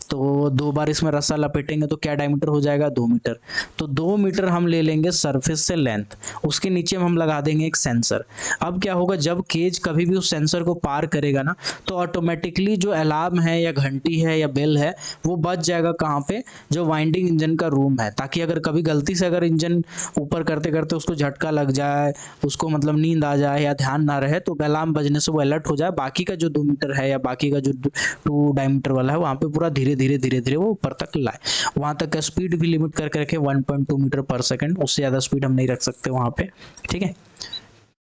तो 2 बार इसमें रस्सा लपेटेंगे तो क्या डायमीटर हो जाएगा, 2 मीटर। तो 2 मीटर हम ले लेंगे सरफेस से लेंथ, उसके नीचे हम लगा देंगे एक सेंसर। अब क्या होगा, जब केज कभी भी उस सेंसर को पार करेगा ना तो ऑटोमेटिकली जो अलार्म है या घंटी है या बेल है वो बज जाएगा कहाँ पे, जो वाइंडिंग इंजन का रूम है, ताकि अगर कभी गलती से अगर इंजन ऊपर करते करते उसको झटका लग जाए, उसको मतलब नींद आ जाए या ध्यान ना रहे तो अलार्म बजने से वो अलर्ट हो जाए, बाकी का जो 2 मीटर है या बाकी का जो 2 डायमीटर वाला है वहां पे पूरा धीरे धीरे वो ऊपर तक लाए। वहां तक का स्पीड भी लिमिट कर करके 1.2 मीटर पर सेकंड, उससे ज्यादा स्पीड हम नहीं रख सकते वहां पे। ठीक है,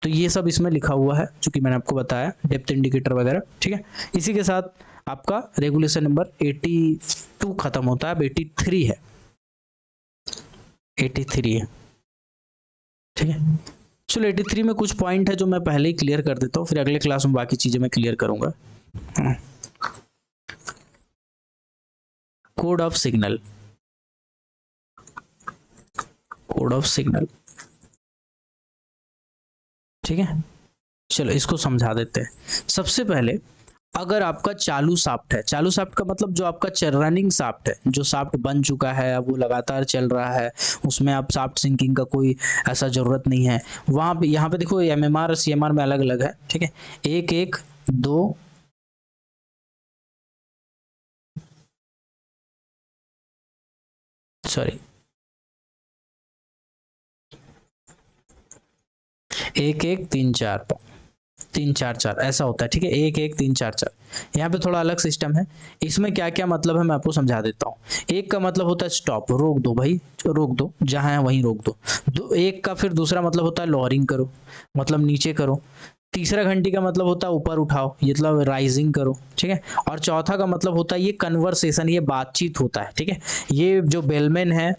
तो ये सब इसमें लिखा हुआ है जो कि मैंने आपको बताया, डेप्थ इंडिकेटर वगैरह। ठीक है, इसी के साथ आपका रेगुलेशन नंबर 82 खत्म होता है, अब 83 है, 83 है। ठीक है, चलो 83 में कुछ पॉइंट है जो मैं पहले ही क्लियर कर देता हूँ, फिर अगले क्लास में बाकी चीजें मैं क्लियर करूंगा। Code of signal, code of signal. ठीक है, चलो इसको समझा देते हैं। सबसे पहले अगर आपका चालू शाफ्ट है, चालू शाफ्ट का मतलब जो आपका रनिंग शाफ्ट है, जो शाफ्ट बन चुका है अब वो लगातार चल रहा है, उसमें आप शाफ्ट सिंकिंग का कोई ऐसा जरूरत नहीं है। वहां पे यहाँ पे देखो एमएमआर और सीएमआर में अलग अलग है। ठीक है, 1 1 2 सॉरी 1 1 3 4 3 4 4 ऐसा होता है। ठीक है, 1 1 3 4 4, यहाँ पे थोड़ा अलग सिस्टम है। इसमें क्या क्या मतलब है मैं आपको समझा देता हूँ। एक का मतलब होता है स्टॉप, रोक दो भाई, रोक दो, जहां है वहीं रोक दो। एक का फिर दूसरा मतलब होता है लॉरिंग करो, मतलब नीचे करो। तीसरा घंटी का मतलब होता है ऊपर उठाओ, ये मतलब राइजिंग करो। ठीक है, और चौथा का मतलब होता है ये कन्वर्सेशन, ये बातचीत होता है। ठीक है, ये जो बेलमैन है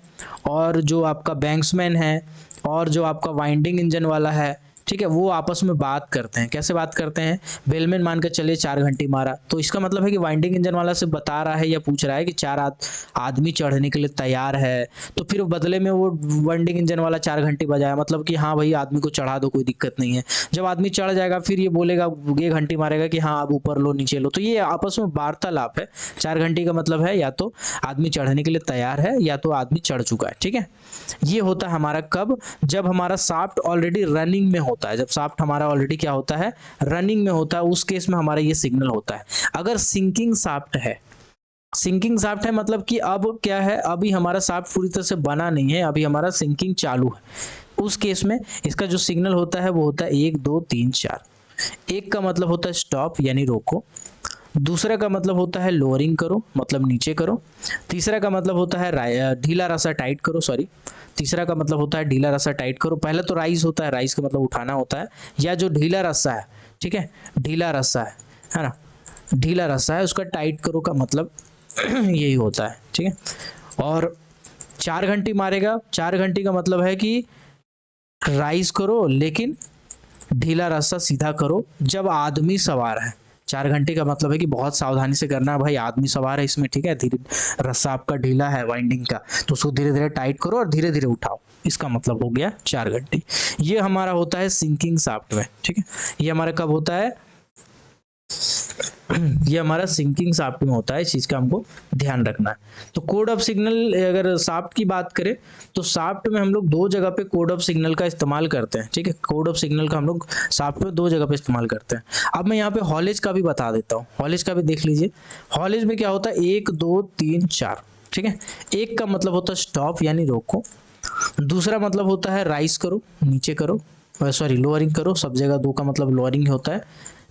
और जो आपका बैंक्समैन है और जो आपका वाइंडिंग इंजन वाला है, ठीक है, वो आपस में बात करते हैं। कैसे बात करते हैं, बेलमैन मान के चलिए 4 घंटी मारा, तो इसका मतलब है कि वाइंडिंग इंजन वाला से बता रहा है या पूछ रहा है कि 4 आदमी चढ़ने के लिए तैयार है, तो फिर बदले में वो वाइंडिंग इंजन वाला 4 घंटी बजाया, मतलब कि हाँ भाई आदमी को चढ़ा दो, कोई दिक्कत नहीं है। जब आदमी चढ़ जाएगा फिर ये बोलेगा, ये घंटी मारेगा कि हाँ अब ऊपर लो नीचे लो। तो ये आपस में वार्तालाप है। 4 घंटी का मतलब है या तो आदमी चढ़ने के लिए तैयार है या तो आदमी चढ़ चुका है। ठीक है, ये होता है हमारा कब, जब हमारा शाफ्ट ऑलरेडी रनिंग में होता है। जब शाफ्ट हमारा ऑलरेडी क्या होता है, रनिंग में होता है, उस केस में हमारा ये सिग्नल होता है। अगर सिंकिंग शाफ्ट है, सिंकिंग शाफ्ट है मतलब कि अब क्या है, अभी हमारा शाफ्ट पूरी तरह से बना नहीं है, अभी हमारा सिंकिंग चालू है। उस केस में इसका जो सिग्नल होता है वो होता है 1 2 3 4। एक का मतलब होता है स्टॉप यानी रोको, दूसरा का मतलब होता है लोअरिंग करो मतलब नीचे करो, तीसरा का मतलब होता है ढीला रस्सा टाइट करो, सॉरी, तीसरा का मतलब होता है ढीला रस्सा टाइट करो। पहला तो राइज होता है, राइज का मतलब उठाना होता है, या जो ढीला रस्सा है, ठीक है, ढीला रस्सा है ना, ढीला रस्सा है उसका टाइट करो का मतलब यही होता है, ठीक है। और 4 घंटी मारेगा, 4 घंटी का मतलब है कि राइज करो लेकिन ढीला रास्ता सीधा करो जब आदमी सवार है। 4 घंटे का मतलब है कि बहुत सावधानी से करना है भाई, आदमी सवार है इसमें, ठीक है, धीरे रस्सा आपका ढीला है वाइंडिंग का, तो उसको धीरे धीरे टाइट करो और धीरे धीरे उठाओ, इसका मतलब हो गया 4 घंटे। ये हमारा होता है सिंकिंग शाफ्ट में, ठीक है। ये हमारा कब होता है, ये हमारा सिंकिंग शाफ्ट में होता है, इस चीज का हमको ध्यान रखना है। तो कोड ऑफ सिग्नल, अगर शाफ्ट की बात करें तो शाफ्ट में हम लोग 2 जगह पे कोड ऑफ सिग्नल का इस्तेमाल करते हैं, ठीक है। कोड ऑफ सिग्नल का हम लोग शाफ्ट में 2 जगह पे इस्तेमाल करते हैं। अब मैं यहाँ पे हॉलेज का भी बता देता हूँ, हॉलेज का भी देख लीजिए। हॉलेज में क्या होता है 1 2 3 4, ठीक है। एक का मतलब होता है स्टॉप यानी रोको, दूसरा मतलब होता है राइज करो नीचे करो, सॉरी लोअरिंग करो, सब जगह 2 का मतलब लोअरिंग होता है।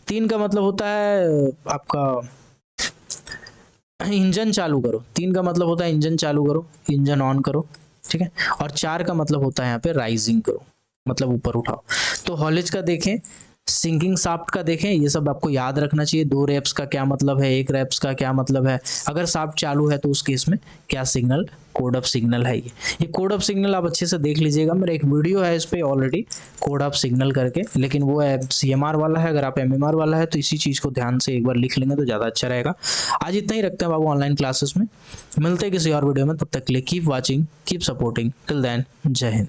3 का मतलब होता है आपका इंजन चालू करो, 3 का मतलब होता है इंजन चालू करो, इंजन ऑन करो, ठीक है। और 4 का मतलब होता है यहाँ पे राइजिंग करो, मतलब ऊपर उठाओ। तो हॉलेज का देखें, सिंकिंग शाफ्ट का देखें, ये सब आपको याद रखना चाहिए। 2 रेप्स का क्या मतलब है, 1 रेप्स का क्या मतलब है, अगर शाफ्ट चालू है तो उस केस में क्या सिग्नल, कोड ऑफ सिग्नल है। ये कोड ऑफ सिग्नल आप अच्छे से देख लीजिएगा, मेरा एक वीडियो है इस पे ऑलरेडी कोड ऑफ सिग्नल करके, लेकिन वो है CMR वाला है, अगर आप MMR वाला है तो इसी चीज़ को ध्यान से एक बार लिख लेंगे तो ज़्यादा अच्छा रहेगा। आज इतना ही रखते हैं बाबू ऑनलाइन क्लासेस में, मिलते हैं किसी और वीडियो में, तब तक के लिए keep watching, keep supporting, till then जय हिंद।